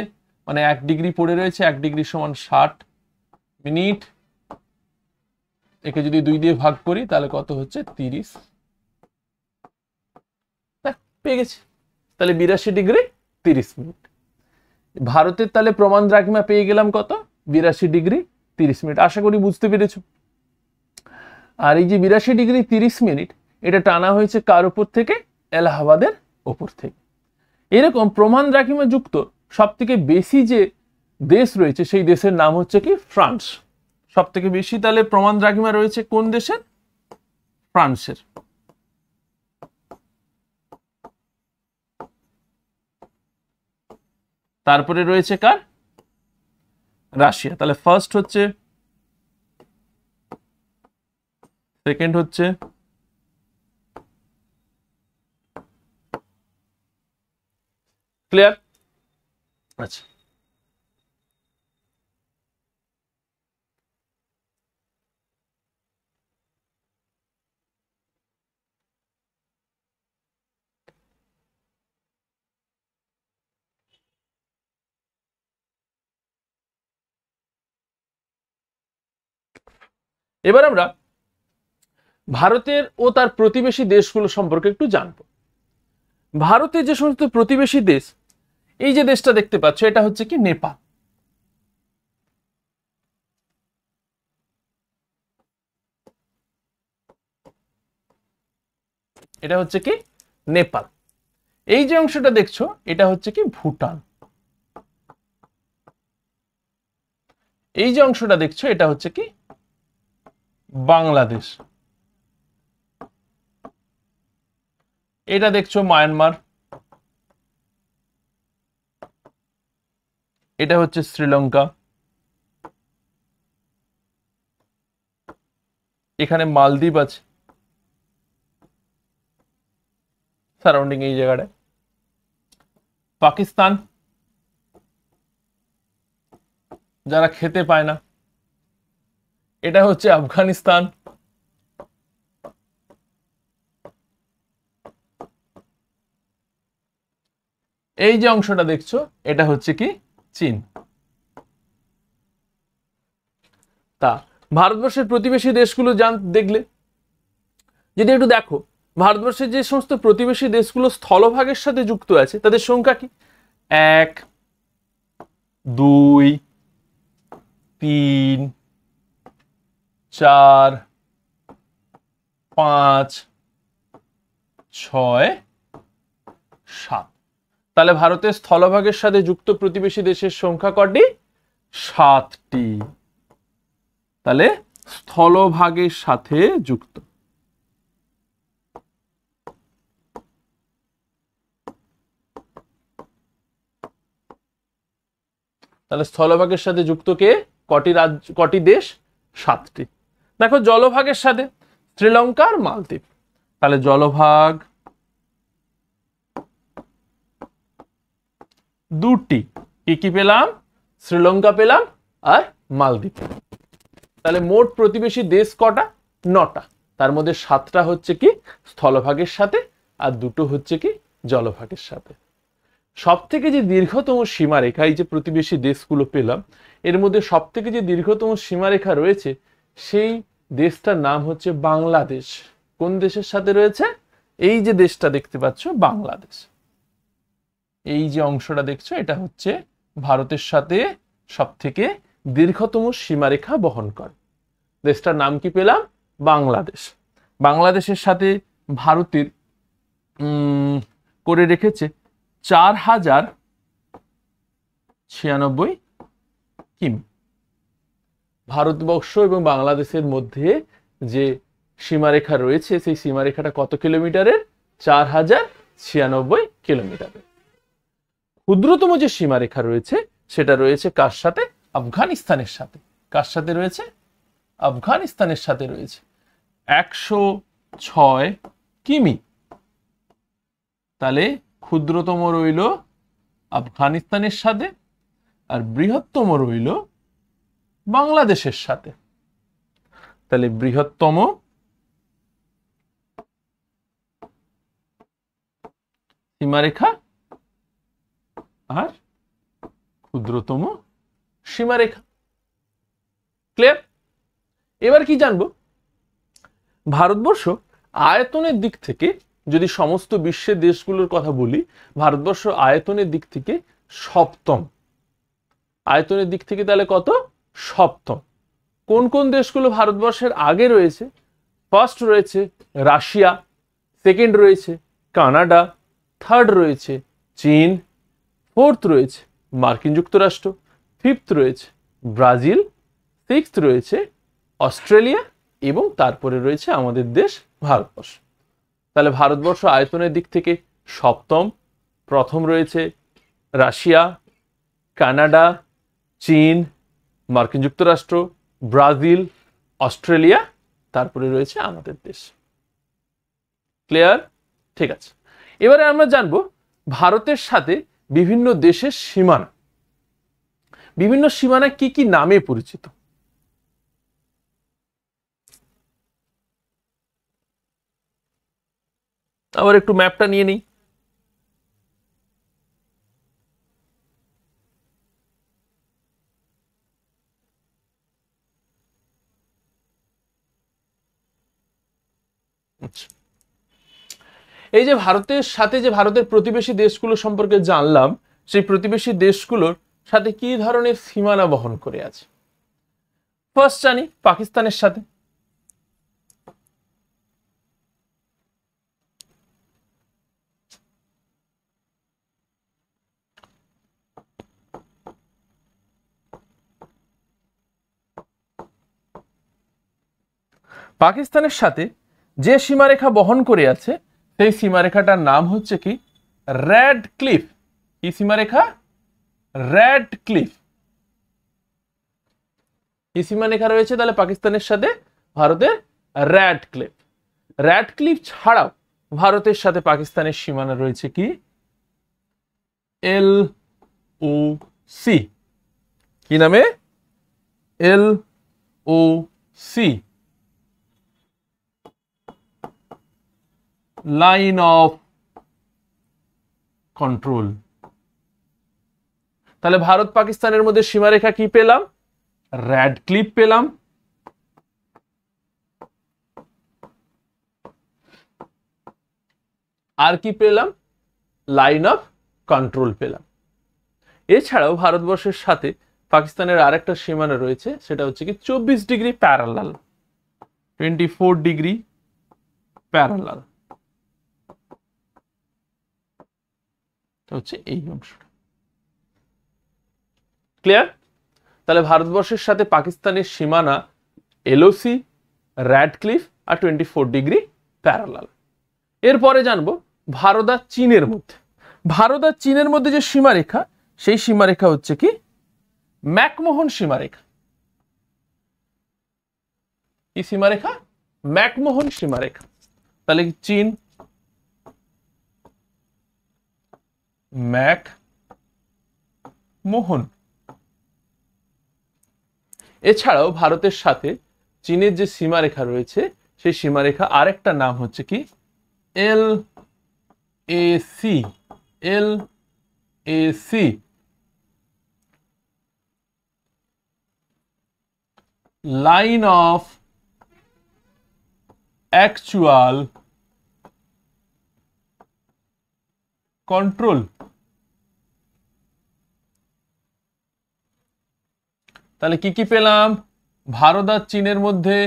মানে 1 ডিগ্রি পড়ে রয়েছে। 1 ডিগ্রি সমান 60 মিনিট। একে যদি 2 দিয়ে ভাগ করি, তাহলে কত হচ্ছে? 30। পেয়ে গেছি। তাহলে 82 ডিগ্রি 30 মিনিট ভারতের। তাহলে প্রমাণ দ্রাঘিমা পেয়ে গেলাম কত? 82 ডিগ্রি 30 মিনিট। আশা করি বুঝতে পেরেছ। আর এই যে 82 ডিগ্রি 30 মিনিট, এটা টানা হয়েছে কার উপর থেকে? এলাহাবাদের উপর থেকে। এরকম প্রমাণ দ্রাঘিমা যুক্ত সব থেকে বেশি যে দেশ রয়েছে, সেই দেশের নাম হচ্ছে কি? ফ্রান্স। সব থেকে বেশি তাহলে প্রমাণ দ্রাঘিমা রয়েছে কোন দেশের? ফ্রান্সের। তারপরে রয়েছে কার? রাশিয়া। তাহলে ফার্স্ট হচ্ছে, সেকেন্ড হচ্ছে, ক্লিয়ার? আচ্ছা, এবার আমরা ভারতের ও তার প্রতিবেশী দেশগুলো সম্পর্কে একটু জানব। ভারতের যে সমস্ত প্রতিবেশী দেশ, এই যে দেশটা দেখতে পাচ্ছ এটা হচ্ছে কি নেপাল। এটা হচ্ছে কি নেপাল। এই যে অংশটা দেখছো এটা হচ্ছে কি ভুটান। এই যে অংশটা দেখছো এটা হচ্ছে কি বাংলাদেশ। এটা দেখছো মায়ানমার। এটা হচ্ছে শ্রীলঙ্কা। এখানে মালদ্বীপ আছে সারাউন্ডিং এই জায়গাটায়। পাকিস্তান, যারা খেতে পায় না। এটা হচ্ছে আফগানিস্তান। এই যে অংশটা দেখছো এটা হচ্ছে কি চীন। তা ভারতবর্ষের প্রতিবেশী দেশগুলো দেখলে যদি একটু দেখো, ভারতবর্ষের যে সমস্ত প্রতিবেশী দেশগুলো স্থলভাগের সাথে যুক্ত আছে তাদের সংখ্যা কি? 1, 2, 3, 4, 5, 6, 7। তাহলে ভারতের স্থলভাগের সাথে যুক্ত প্রতিবেশী দেশের সংখ্যা কটি? 7টি। তাহলে স্থলভাগের সাথে যুক্ত। তাহলে স্থলভাগের সাথে যুক্ত কে? কটি রাজ্য, কটি দেশ? 7টি। দেখো জলভাগের সাথে শ্রীলঙ্কা আর মালদ্বীপ। তাহলে জলভাগ 2টি। কি কি পেলাম? শ্রীলঙ্কা পেলাম আর মালদ্বীপ। তাহলে মোট প্রতিবেশী দেশ কটা? 9টা। তার মধ্যে 7টা হচ্ছে কি স্থলভাগের সাথে আর 2টো হচ্ছে কি জলভাগের সাথে। সব থেকে যে দীর্ঘতম সীমারেখা, এই যে প্রতিবেশী দেশগুলো পেলাম, এর মধ্যে সব থেকে যে দীর্ঘতম সীমারেখা রয়েছে সেই দেশটার নাম হচ্ছে বাংলাদেশ। কোন দেশের সাথে রয়েছে? এই যে দেশটা দেখতে পাচ্ছ বাংলাদেশ। এই যে অংশটা দেখছো এটা হচ্ছে ভারতের সাথে সব থেকে দীর্ঘতম সীমারেখা বহন করে। দেশটার নাম কি পেলাম? বাংলাদেশ। বাংলাদেশের সাথে ভারতের করে রেখেছে 4096 কিমি। ভারতবর্ষ এবং বাংলাদেশের মধ্যে যে সীমারেখা রয়েছে সেই সীমারেখাটা কত কিলোমিটারের? 4096 কিলোমিটারের। ক্ষুদ্রতম যে সীমারেখা রয়েছে সেটা রয়েছে কার সাথে? আফগানিস্তানের সাথে। কার সাথে রয়েছে? আফগানিস্তানের সাথে রয়েছে 106 কিমি। তাহলে ক্ষুদ্রতম রইল আফগানিস্তানের সাথে আর বৃহত্তম রইল বাংলাদেশের সাথে। তাহলে বৃহত্তম সীমারেখা আর ক্ষুদ্রতম সীমারেখা। ক্লিয়ার? এবার কি জানবো? ভারতবর্ষ আয়তনের দিক থেকে যদি সমস্ত বিশ্বের দেশগুলোর কথা বলি, ভারতবর্ষ আয়তনের দিক থেকে সপ্তম। আয়তনের দিক থেকে তাহলে কত? সপ্তম। কোন কোন দেশগুলো ভারতবর্ষের আগে রয়েছে? ফার্স্ট রয়েছে রাশিয়া, সেকেন্ড রয়েছে কানাডা, থার্ড রয়েছে চীন, ফোর্থ রয়েছে মার্কিন যুক্তরাষ্ট্র, ফিফথ রয়েছে ব্রাজিল, সিক্সথ রয়েছে অস্ট্রেলিয়া এবং তারপরে রয়েছে আমাদের দেশ ভারতবর্ষ। তাহলে ভারতবর্ষ আয়তনের দিক থেকে সপ্তম। প্রথম রয়েছে রাশিয়া, কানাডা, চীন, মার্কিন যুক্তরাষ্ট্র, ব্রাজিল, অস্ট্রেলিয়া, তারপরে রয়েছে আমাদের দেশ। ক্লিয়ার? ঠিক আছে। এবারে আমরা জানবো ভারতের সাথে বিভিন্ন দেশের সীমানা। বিভিন্ন সীমানা কি কি নামে পরিচিত? আবার একটু ম্যাপটা নিয়ে নিই। এই যে ভারতের সাথে যে ভারতের প্রতিবেশী দেশগুলো সম্পর্কে জানলাম, সেই প্রতিবেশী দেশগুলোর সাথে কি ধরনের সীমানা বহন করে আছে? ফার্স্ট জানি পাকিস্তানের সাথে। পাকিস্তানের সাথে যে সীমারেখা বহন করে আছে সেই সীমারেখাটার নাম হচ্ছে কি রেড ক্লিফ। কি সীমারেখা? Red cliff. কি সীমারেখা রয়েছে তাহলে পাকিস্তানের সাথে ভারতের? Red cliff. রেড ক্লিফ ছাড়াও ভারতের সাথে পাকিস্তানের সীমানা রয়েছে কি এল ও সি। কি নামে? এল ও সি, লাইন অফ কন্ট্রোল। তাহলে ভারত পাকিস্তানের মধ্যে সীমারেখা কি পেলাম? রেড ক্লিফ পেলাম। আর কি পেলাম? লাইন অফ কন্ট্রোল পেলাম। এছাড়াও ভারতবর্ষের সাথে পাকিস্তানের আরেকটা সীমানা রয়েছে, সেটা হচ্ছে কি 24 ডিগ্রি প্যারালাল, 24 ডিগ্রি প্যারালাল হচ্ছে এই অংশটা। ক্লিয়ার? তাহলে ভারতবর্ষের সাথে পাকিস্তানের সীমানা এলওসি, রেড ক্লিফ আর 24 ডিগ্রি প্যারালাল। এরপরে জানবো ভারত আর চীনের মধ্যে। ভারত আর চীনের মধ্যে যে সীমারেখা, সেই সীমারেখা হচ্ছে কি ম্যাকমোহন সীমারেখা। কি সীমারেখা? ম্যাকমোহন সীমারেখা। তাহলে চীন ম্যাকমোহন। এছাড়াও ভারতের সাথে চীনের যে সীমারেখা রয়েছে সেই সীমারেখা আরেকটা নাম হচ্ছে কি L A C. L A C, line of actual control. তাহলে কি কি পেলাম? ভারত আর চীনের মধ্যে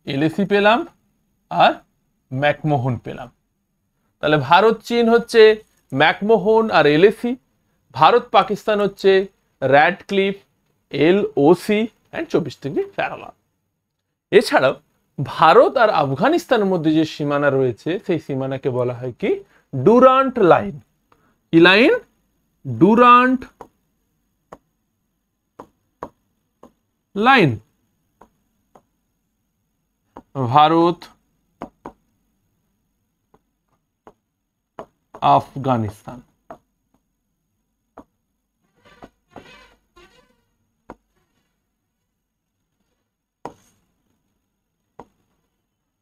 এলএসি পেলাম আর ম্যাকমোহন পেলাম। তাহলে ভারত চীন হচ্ছে ম্যাকমোহন আর এলএসি, ভারত পাকিস্তান হচ্ছে Radcliffe, LOC and 24 degree parallel. এছাড়াও ভারত আর আফগানিস্তানের মধ্যে যে সীমানা রয়েছে সেই সীমানাকে বলা হয় কি ডুরান্ট লাইন। কি line? Durand line. Bharat Afghanistan.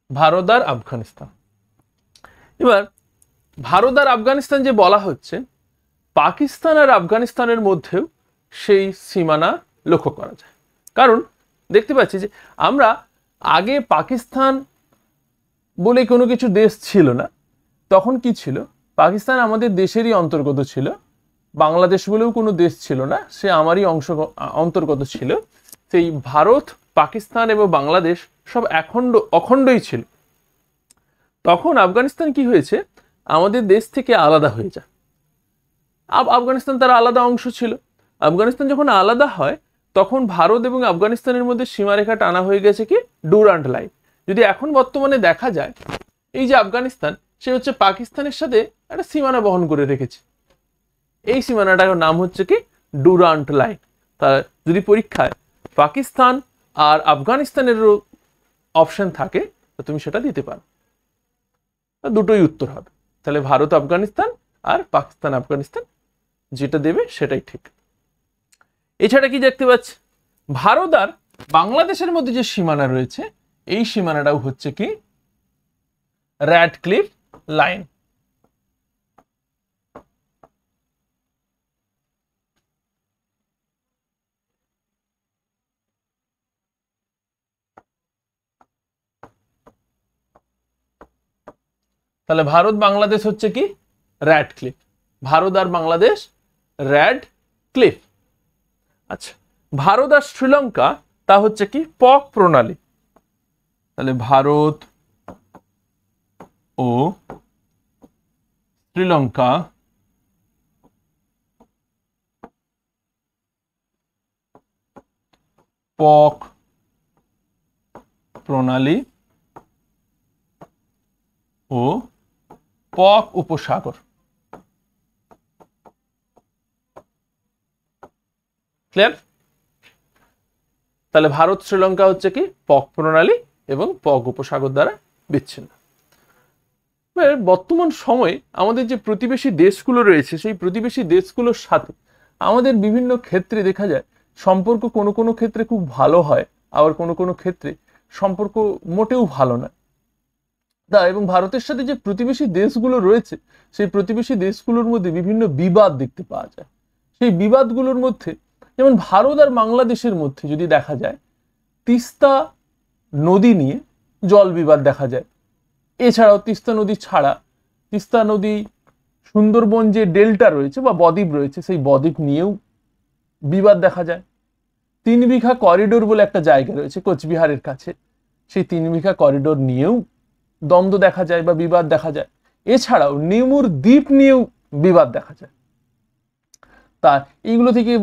Bharat আর আফগানিস্তান। এবার ভারত আর আফগানিস্তান যে বলা হচ্ছে, পাকিস্তান আর আফগানিস্তানের মধ্যেও সেই সীমানা লক্ষ্য করা যায়। কারণ দেখতে পাচ্ছি যে আমরা আগে পাকিস্তান বলে কোনো কিছু দেশ ছিল না। তখন কি ছিল? পাকিস্তান আমাদের দেশেরই অন্তর্গত ছিল, বাংলাদেশ বলেও কোনো দেশ ছিল না, সে আমারই অন্তর্গত ছিল। সেই ভারত, পাকিস্তান এবং বাংলাদেশ সব অখণ্ডই ছিল। তখন আফগানিস্তান কি হয়েছে? আমাদের দেশ থেকে আলাদা হয়ে যায়। আফগানিস্তান তার আলাদা অংশ ছিল। আফগানিস্তান যখন আলাদা হয় তখন ভারত এবং আফগানিস্তানের মধ্যে সীমারেখা টানা হয়ে গেছে কি ডুরান্ট লাইন। যদি এখন বর্তমানে দেখা যায়, এই যে আফগানিস্তান, সে হচ্ছে পাকিস্তানের সাথে একটা সীমানা বহন করে রেখেছে। এই সীমানাটার নাম হচ্ছে কি ডুরান্ট লাইন। তা যদি পরীক্ষায় পাকিস্তান আর আফগানিস্তানের অপশন থাকে তো তুমি সেটা দিতে পারো, দুটোই উত্তর হবে। তাহলে ভারত আফগানিস্তান আর পাকিস্তান আফগানিস্তান, যেটা দেবে সেটাই ঠিক। এছাড়া কি দেখতে পাচ্ছি, ভারত আর বাংলাদেশের মধ্যে যে সীমানা রয়েছে এই সীমানাটাও হচ্ছে কি রেড ক্লিফ লাইন। তাহলে ভারত বাংলাদেশ হচ্ছে কি রেড ক্লিফ। ভারত আর বাংলাদেশ র্যাড ক্লিফ। আচ্ছা, ভারত আর শ্রীলঙ্কা তা হচ্ছে কি পক প্রণালী। তাহলে ভারত ও শ্রীলঙ্কা পক প্রণালী ও পক উপসাগর। ক্লিয়ার? তাহলে ভারত শ্রীলঙ্কা হচ্ছে কি পক প্রণালী এবং পক উপসাগর দ্বারা বিচ্ছিন্ন। বর্তমান সময়ে আমাদের যে প্রতিবেশী দেশগুলো রয়েছে সেই প্রতিবেশী দেশগুলোর সাথে আমাদের বিভিন্ন ক্ষেত্রে দেখা যায় সম্পর্ক কোনো কোনো ক্ষেত্রে খুব ভালো হয়, আবার কোনো কোনো ক্ষেত্রে সম্পর্ক মোটেও ভালো না। এবং ভারতের সাথে যে প্রতিবেশী দেশগুলো রয়েছে সেই প্রতিবেশী দেশগুলোর মধ্যে বিভিন্ন বিবাদ দেখতে পাওয়া যায়। সেই বিবাদগুলোর মধ্যে যেমন ভারত আর বাংলাদেশের মধ্যে যদি দেখা যায় তিস্তা নদী নিয়ে জল বিবাদ দেখা যায়। এছাড়াও তিস্তা নদী ছাড়া তিস্তা নদী সুন্দরবন যে ডেল্টা রয়েছে বা বদ্বীপ রয়েছে সেই বদ্বীপ নিয়েও বিবাদ দেখা যায়। 3 বিঘা করিডোর বলে একটা জায়গা রয়েছে কোচবিহারের কাছে, সেই 3 বিঘা করিডোর নিয়েও দ্বন্দ্ব দেখা যায় বা বিবাদ দেখা যায়। এছাড়াও নিমুর দ্বীপ নিয়েও বিবাদ দেখা যায়। তা এইগুলো থেকে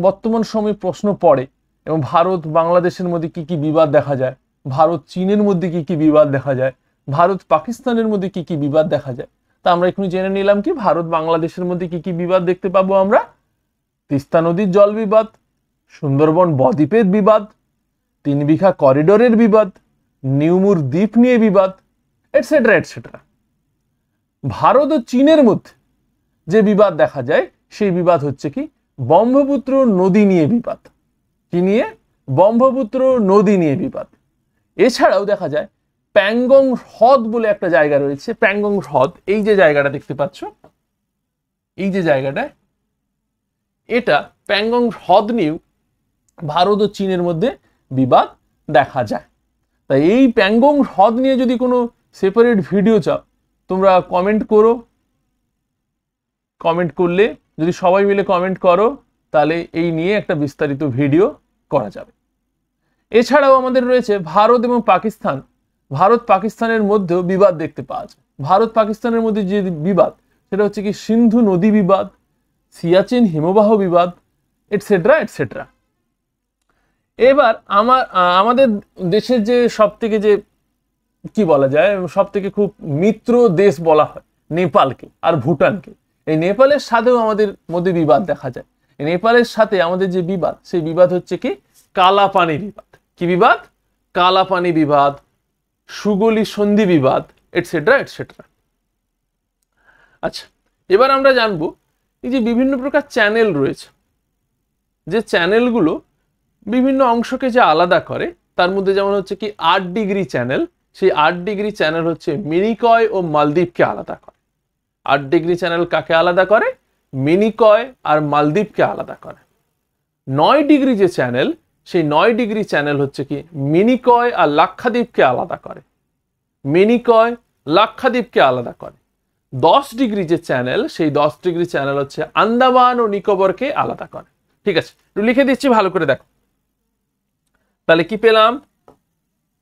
বর্তমান সময়ে প্রশ্ন পড়ে এবং ভারত বাংলাদেশের মধ্যে কি কি বিবাদ দেখা যায়, ভারত চীনের মধ্যে কি কি বিবাদ দেখা যায়, ভারত পাকিস্তানের মধ্যে কি কি বিবাদ দেখা যায়। তা আমরা এখনই জেনে নিলাম কি ভারত বাংলাদেশের মধ্যে কি কি বিবাদ দেখতে পাবো আমরা। তিস্তা নদীর জল বিবাদ, সুন্দরবন বদ্বীপের বিবাদ, 3 বিঘা করিডোরের বিবাদ, নিউমুর দ্বীপ নিয়ে বিবাদ, এটসেট্রা এটসেট্রা। ভারত ও চীনের মধ্যে যে বিবাদ দেখা যায় সেই বিবাদ হচ্ছে কি ব্রহ্মপুত্র নদী নিয়ে বিবাদ। কি নিয়ে? ব্রহ্মপুত্র নদী নিয়ে বিবাদ। এছাড়াও দেখা যায় প্যাংগং হ্রদ বলে একটা জায়গা রয়েছে। প্যাংগং হ্রদ, এই যে জায়গাটা দেখতে পাচ্ছ, এই যে জায়গাটায়, এটা প্যাংগং হ্রদ নিয়েও ভারত ও চীনের মধ্যে বিবাদ দেখা যায়। তাই এই প্যাংগং হ্রদ নিয়ে যদি কোনো সেপারেট ভিডিও চাও তোমরা কমেন্ট করো। কমেন্ট করলে, যদি সবাই মিলে কমেন্ট করো, তাহলে এই নিয়ে একটা বিস্তারিত ভিডিও করা যাবে। এছাড়াও আমাদের রয়েছে ভারত এবং পাকিস্তান। ভারত পাকিস্তানের মধ্যেও বিবাদ দেখতে পাওয়া যায়। ভারত পাকিস্তানের মধ্যে যে বিবাদ সেটা হচ্ছে কি সিন্ধু নদী বিবাদ, সিয়াচেন হিমবাহ বিবাদ, এটসেট্রা এটসেট্রা। এবার আমাদের দেশের যে সব থেকে যে কি বলা যায় সব থেকে খুব মিত্র দেশ বলা হয় নেপালকে আর ভুটানকে। এই নেপালের সাথেও আমাদের মধ্যে বিবাদ দেখা যায়। এই নেপালের সাথে আমাদের যে বিবাদ সেই বিবাদ হচ্ছে কি কালাপানি বিবাদ। কি বিবাদ? কালাপানি বিবাদ, সুগলি সন্ধি বিবাদ, এটসেট্রা এটসেট্রা। আচ্ছা, এবার আমরা জানবো এই যে বিভিন্ন প্রকার চ্যানেল রয়েছে, যে চ্যানেলগুলো বিভিন্ন অংশকে যে আলাদা করে তার মধ্যে যেমন হচ্ছে কি 8 ডিগ্রি চ্যানেল। সেই 8 ডিগ্রি চ্যানেল হচ্ছে মিনিকয় ও মালদ্বীপকে আলাদা করে। 8 ডিগ্রি চ্যানেল কাকে আলাদা করে? মিনিকয় আর মালদ্বীপকে আলাদা করে। 9 ডিগ্রি যে চ্যানেল সেই 9 ডিগ্রি চ্যানেল হচ্ছে কি মিনিকয় আর লাক্ষাদ্বীপকে আলাদা করে। মিনিকয় লাক্ষাদ্বীপকে আলাদা করে। 10 ডিগ্রি যে চ্যানেল সেই 10 ডিগ্রি চ্যানেল হচ্ছে আন্দামান ও নিকোবরকে আলাদা করে। ঠিক আছে, একটু লিখে দিচ্ছি, ভালো করে দেখো। তাহলে কি পেলাম?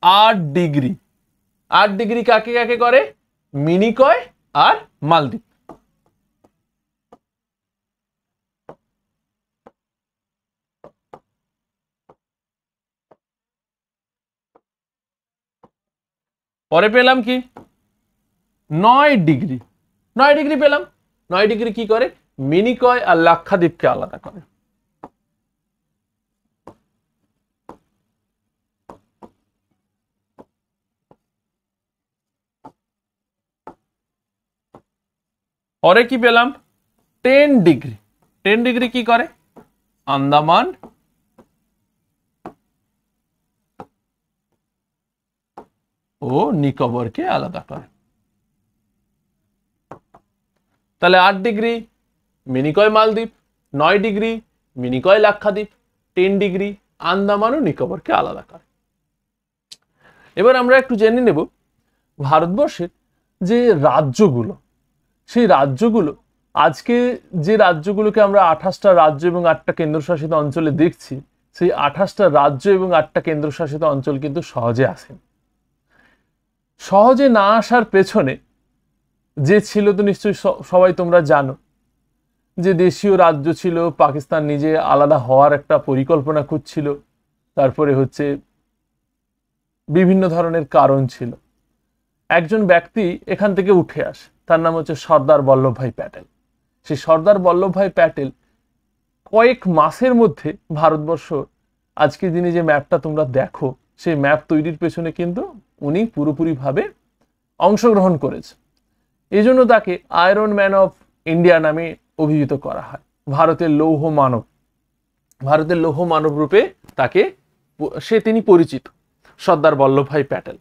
8 ডিগ্রি। 8 ডিগ্রি কাকে কাকে করে? মিনিকয় আর মালদ্বীপ। পরে পেলাম কি 9 ডিগ্রি। 9 ডিগ্রি পেলাম। 9 ডিগ্রি কি করে? মিনিকয় আর লাক্ষাদ্বীপকে আলাদা করে। পরে কি পেলাম? 10 ডিগ্রি। 10 ডিগ্রি কি করে? আন্দামান ও নিকোবরকে আলাদা করে। তাহলে 8 ডিগ্রি মিনিকয় মালদ্বীপ, 9 ডিগ্রি মিনিকয় লাক্ষাদ্বীপ, 10 ডিগ্রি আন্দামান ও নিকোবরকে আলাদা করে। এবার আমরা একটু জেনে নেব ভারতবর্ষের যে রাজ্যগুলো, সেই রাজ্যগুলো আজকে যে রাজ্যগুলোকে আমরা 28টা রাজ্য এবং 8টা কেন্দ্রশাসিত অঞ্চলে দেখছি, সেই 28টা রাজ্য এবং 8টা কেন্দ্রশাসিত অঞ্চল কিন্তু সহজে আসেনি। সহজে না আসার পেছনে যে ছিল তো নিশ্চয়ই সবাই তোমরা জানো, যে দেশীয় রাজ্য ছিল, পাকিস্তান নিজে আলাদা হওয়ার একটা পরিকল্পনা করছিল, তারপরে হচ্ছে বিভিন্ন ধরনের কারণ ছিল। একজন ব্যক্তি এখান থেকে উঠে আসে, তার নাম হচ্ছে সর্দার বল্লভভাই প্যাটেল। সেই সর্দার বল্লভভাই প্যাটেল কয়েক মাসের মধ্যে ভারতবর্ষ আজকের দিনে যে ম্যাপটা তোমরা দেখো, সেই ম্যাপ তৈরির পেছনে কিন্তু উনি পুরোপুরিভাবে অংশগ্রহণ করেছে। এই জন্য তাকে আয়রন ম্যান অফ ইন্ডিয়া নামে অভিহিত করা হয়। ভারতের লৌহ মানব, ভারতের লৌহ মানব রূপে তাকে তিনি পরিচিত, সর্দার বল্লভভাই প্যাটেল।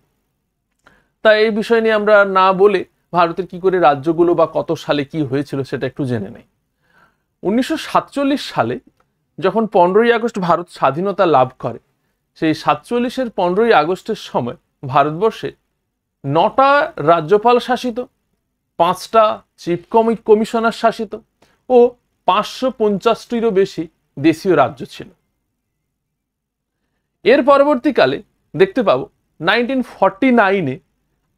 তাই এই বিষয় নিয়ে আমরা না বলে ভারতের কি করে রাজ্যগুলো বা কত সালে কি হয়েছিল সেটা একটু জেনে নেই। 1947 সালে যখন 15ই আগস্ট ভারত স্বাধীনতা লাভ করে, সেই 47-এর 15ই আগস্টের সময় ভারতবর্ষে 9টা রাজ্যপাল শাসিত, 5টা চিফ কমিশনার শাসিত ও 550টিরও বেশি দেশীয় রাজ্য ছিল। এর পরবর্তীকালে দেখতে পাবো 1949-এ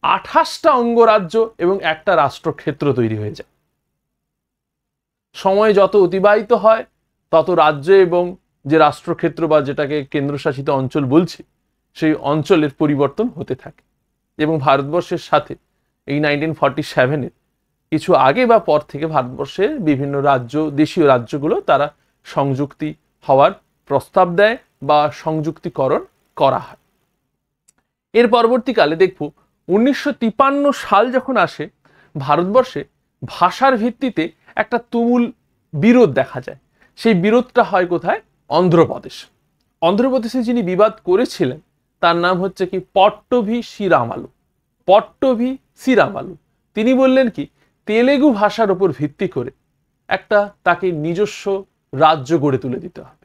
28টা অঙ্গরাজ্য এবং একটা রাষ্ট্রক্ষেত্র তৈরি হয়ে যায়। সময় যত অতিবাহিত হয় তত রাজ্য এবং যে রাষ্ট্রক্ষেত্র বা যেটাকে কেন্দ্রশাসিত অঞ্চল বলছি, সেই অঞ্চলের পরিবর্তন হতে থাকে। এবং ভারতবর্ষের সাথে এই 1947-এর কিছু আগে বা পর থেকে ভারতবর্ষের বিভিন্ন রাজ্য, দেশীয় রাজ্যগুলো তারা সংযুক্তি হওয়ার প্রস্তাব দেয় বা সংযুক্তিকরণ করা হয়। এর পরবর্তীকালে দেখব 1953 সাল যখন আসে, ভারতবর্ষে ভাষার ভিত্তিতে একটা তুমুল বিরোধ দেখা যায়। সেই বিরোধটা হয় কোথায়? অন্ধ্রপ্রদেশ। অন্ধ্রপ্রদেশে যিনি বিবাদ করেছিলেন তার নাম হচ্ছে কি পট্টভি শ্রীরামালু। পট্টভি শ্রীরামালু তিনি বললেন কি, তেলেগু ভাষার উপর ভিত্তি করে একটা তাকে নিজস্ব রাজ্য গড়ে তুলে দিতে হবে।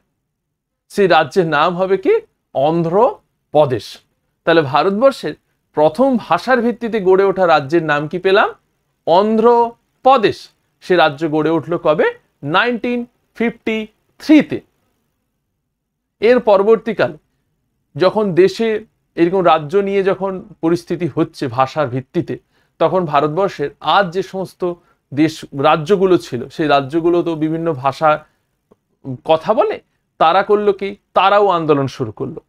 সেই রাজ্যের নাম হবে কি? অন্ধ্রপ্রদেশ। তাহলে ভারতবর্ষের প্রথম ভাষার ভিত্তিতে গড়ে ওঠা রাজ্যের নাম কি পেলাম? অন্ধ্রপ্রদেশ। সে রাজ্য গড়ে উঠল কবে? 1953-তে। এর পরবর্তীকালে যখন দেশে এরকম রাজ্য নিয়ে যখন পরিস্থিতি হচ্ছে ভাষার ভিত্তিতে, তখন ভারতবর্ষের আজ যে সমস্ত দেশ রাজ্যগুলো ছিল, সেই রাজ্যগুলো তো বিভিন্ন ভাষা কথা বলে, তারা করলো কি, তারাও আন্দোলন শুরু করলো।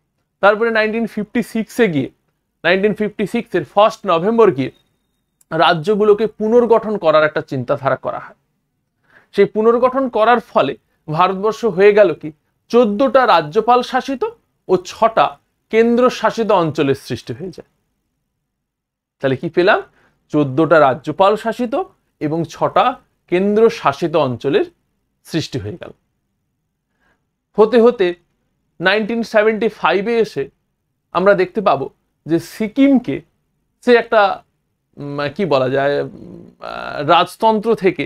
তারপরে 1956-এ গিয়ে 1956-এর 1 নভেম্বর গিয়ে রাজ্যগুলোকে পুনর্গঠন করার একটা চিন্তাধারা করা হয়। সেই পুনর্গঠন করার ফলে ভারতবর্ষ হয়ে গেল কি 14টা রাজ্যপাল শাসিত ও 6টা কেন্দ্র শাসিত অঞ্চলের সৃষ্টি হয়ে যায়। তাহলে কি পেলাম? 14টা রাজ্যপাল শাসিত এবং 6টা কেন্দ্র শাসিত অঞ্চলের সৃষ্টি হয়ে গেল। হতে হতে 1975-এ এসে আমরা দেখতে পাবো যে সিকিমকে সে একটা কি বলা যায় রাজতন্ত্র থেকে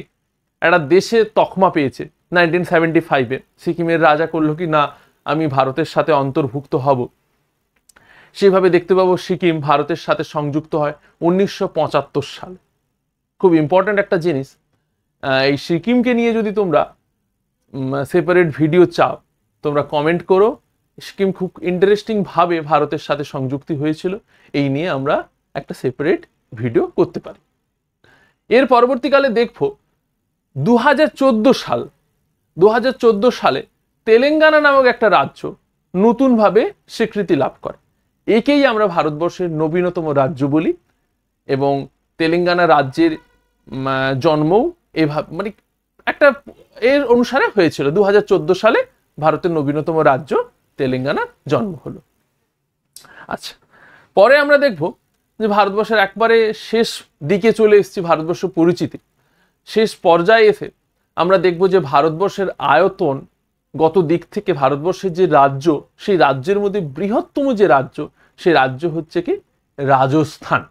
একটা দেশের তকমা পেয়েছে 1975-এ। সিকিমের রাজা করলো কি না, আমি ভারতের সাথে অন্তর্ভুক্ত হব। সেভাবে দেখতে পাবো সিকিম ভারতের সাথে সংযুক্ত হয় 1975 সালে। খুব ইম্পর্ট্যান্ট একটা জিনিস, এই সিকিমকে নিয়ে যদি তোমরা সেপারেট ভিডিও চাও তোমরা কমেন্ট করো। সিকিম খুব ইন্টারেস্টিং ভাবে ভারতের সাথে সংযুক্তি হয়েছিল, এই নিয়ে আমরা একটা সেপারেট ভিডিও করতে পারি। এর পরবর্তীকালে দেখবো 2014 সালে তেলেঙ্গানা নামক একটা রাজ্য নতুনভাবে স্বীকৃতি লাভ করে। একেই আমরা ভারতবর্ষের নবীনতম রাজ্য বলি এবং তেলেঙ্গানা রাজ্যের জন্মও এভাবে মানে একটা এর অনুসারে হয়েছিল। 2014 সালে ভারতের নবীনতম রাজ্য তেলেঙ্গানার জন্ম হলো। আচ্ছা, পরে আমরা দেখব যে ভারতবর্ষের একবারে শেষ দিকে চলে এসেছি, ভারতবর্ষ পরিচিতি শেষ পর্যায়ে এসে আমরা দেখব যে ভারতবর্ষের আয়তন গত দিক থেকে ভারতবর্ষের যে রাজ্য, সেই রাজ্যের মধ্যে বৃহত্তম যে রাজ্য, সেই রাজ্য হচ্ছে কি রাজস্থান।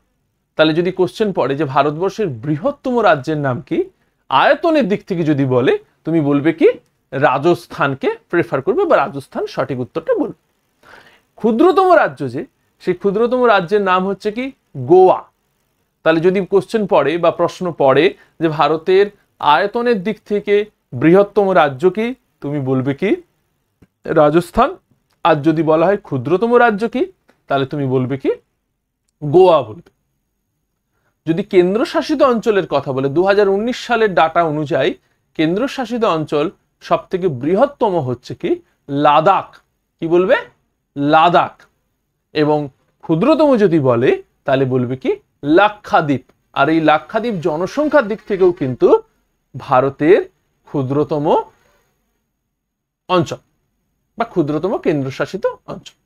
তাহলে যদি কোশ্চেন পড়ে যে ভারতবর্ষের বৃহত্তম রাজ্যের নাম কি, আয়তনের দিক থেকে যদি বলে তুমি বলবে কি রাজস্থানকে প্রেফার করবে বা রাজস্থান সঠিক উত্তরটা বলবে। ক্ষুদ্রতম রাজ্য যে, সেই ক্ষুদ্রতম রাজ্যের নাম হচ্ছে কি গোয়া। তাহলে যদি কোশ্চেন পড়ে বা প্রশ্ন পড়ে যে ভারতের আয়তনের দিক থেকে বৃহত্তম রাজ্য কি? তুমি বলবে কি রাজস্থান। আর যদি বলা হয় ক্ষুদ্রতম রাজ্য কি, তাহলে তুমি বলবে কি গোয়া বলবে। যদি কেন্দ্রশাসিত অঞ্চলের কথা বলে 2019 সালের ডাটা অনুযায়ী কেন্দ্রশাসিত অঞ্চল সব থেকে বৃহত্তম হচ্ছে কি লাদাখ। কি বলবে? লাদাখ। এবং ক্ষুদ্রতম যদি বলে তাহলে বলবে কি লাক্ষাদ্বীপ। আর এই লাক্ষাদ্বীপ জনসংখ্যার দিক থেকেও কিন্তু ভারতের ক্ষুদ্রতম অঞ্চল বা ক্ষুদ্রতম কেন্দ্রশাসিত অঞ্চল।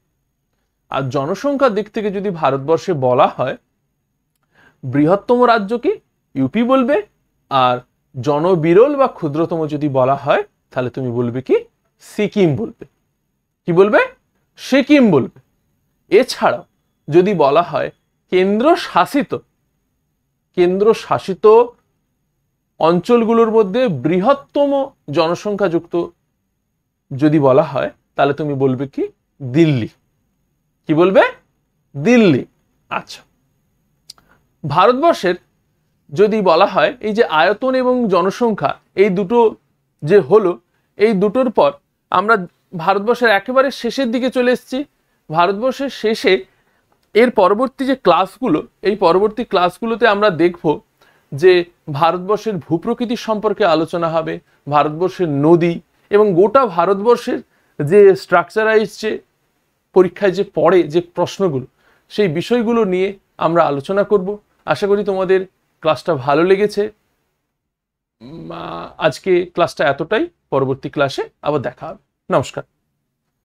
আর জনসংখ্যার দিক থেকে যদি ভারতবর্ষে বলা হয় বৃহত্তম রাজ্য কি ইউপি বলবে, আর জনবিরল বা ক্ষুদ্রতম যদি বলা হয় তাহলে তুমি বলবে কি সিকিম বলবে। কি বলবে? সিকিম বলবে। এছাড়াও যদি বলা হয় কেন্দ্রশাসিত অঞ্চলগুলোর মধ্যে বৃহত্তম জনসংখ্যাযুক্ত যদি বলা হয় তাহলে তুমি বলবে কি দিল্লি। কি বলবে? দিল্লি। আচ্ছা, ভারতবর্ষের যদি বলা হয় এই যে আয়তন এবং জনসংখ্যা এই দুটো যে হলো, এই দুটোর পর আমরা ভারতবর্ষের একেবারে শেষের দিকে চলে এসেছি। ভারতবর্ষের শেষে এর পরবর্তী যে ক্লাসগুলো, এই পরবর্তী ক্লাসগুলোতে আমরা দেখব যে ভারতবর্ষের ভূপ্রকৃতি সম্পর্কে আলোচনা হবে, ভারতবর্ষের নদী এবং গোটা ভারতবর্ষের যে স্ট্রাকচারাইজ যে পরীক্ষায় যে পড়ে যে প্রশ্নগুলো, সেই বিষয়গুলো নিয়ে আমরা আলোচনা করব। আশা করি তোমাদের ক্লাসটা ভালো লেগেছে। আজকে ক্লাসটা এতটাই, পরবর্তী ক্লাসে আবার দেখা হবে। নমস্কার।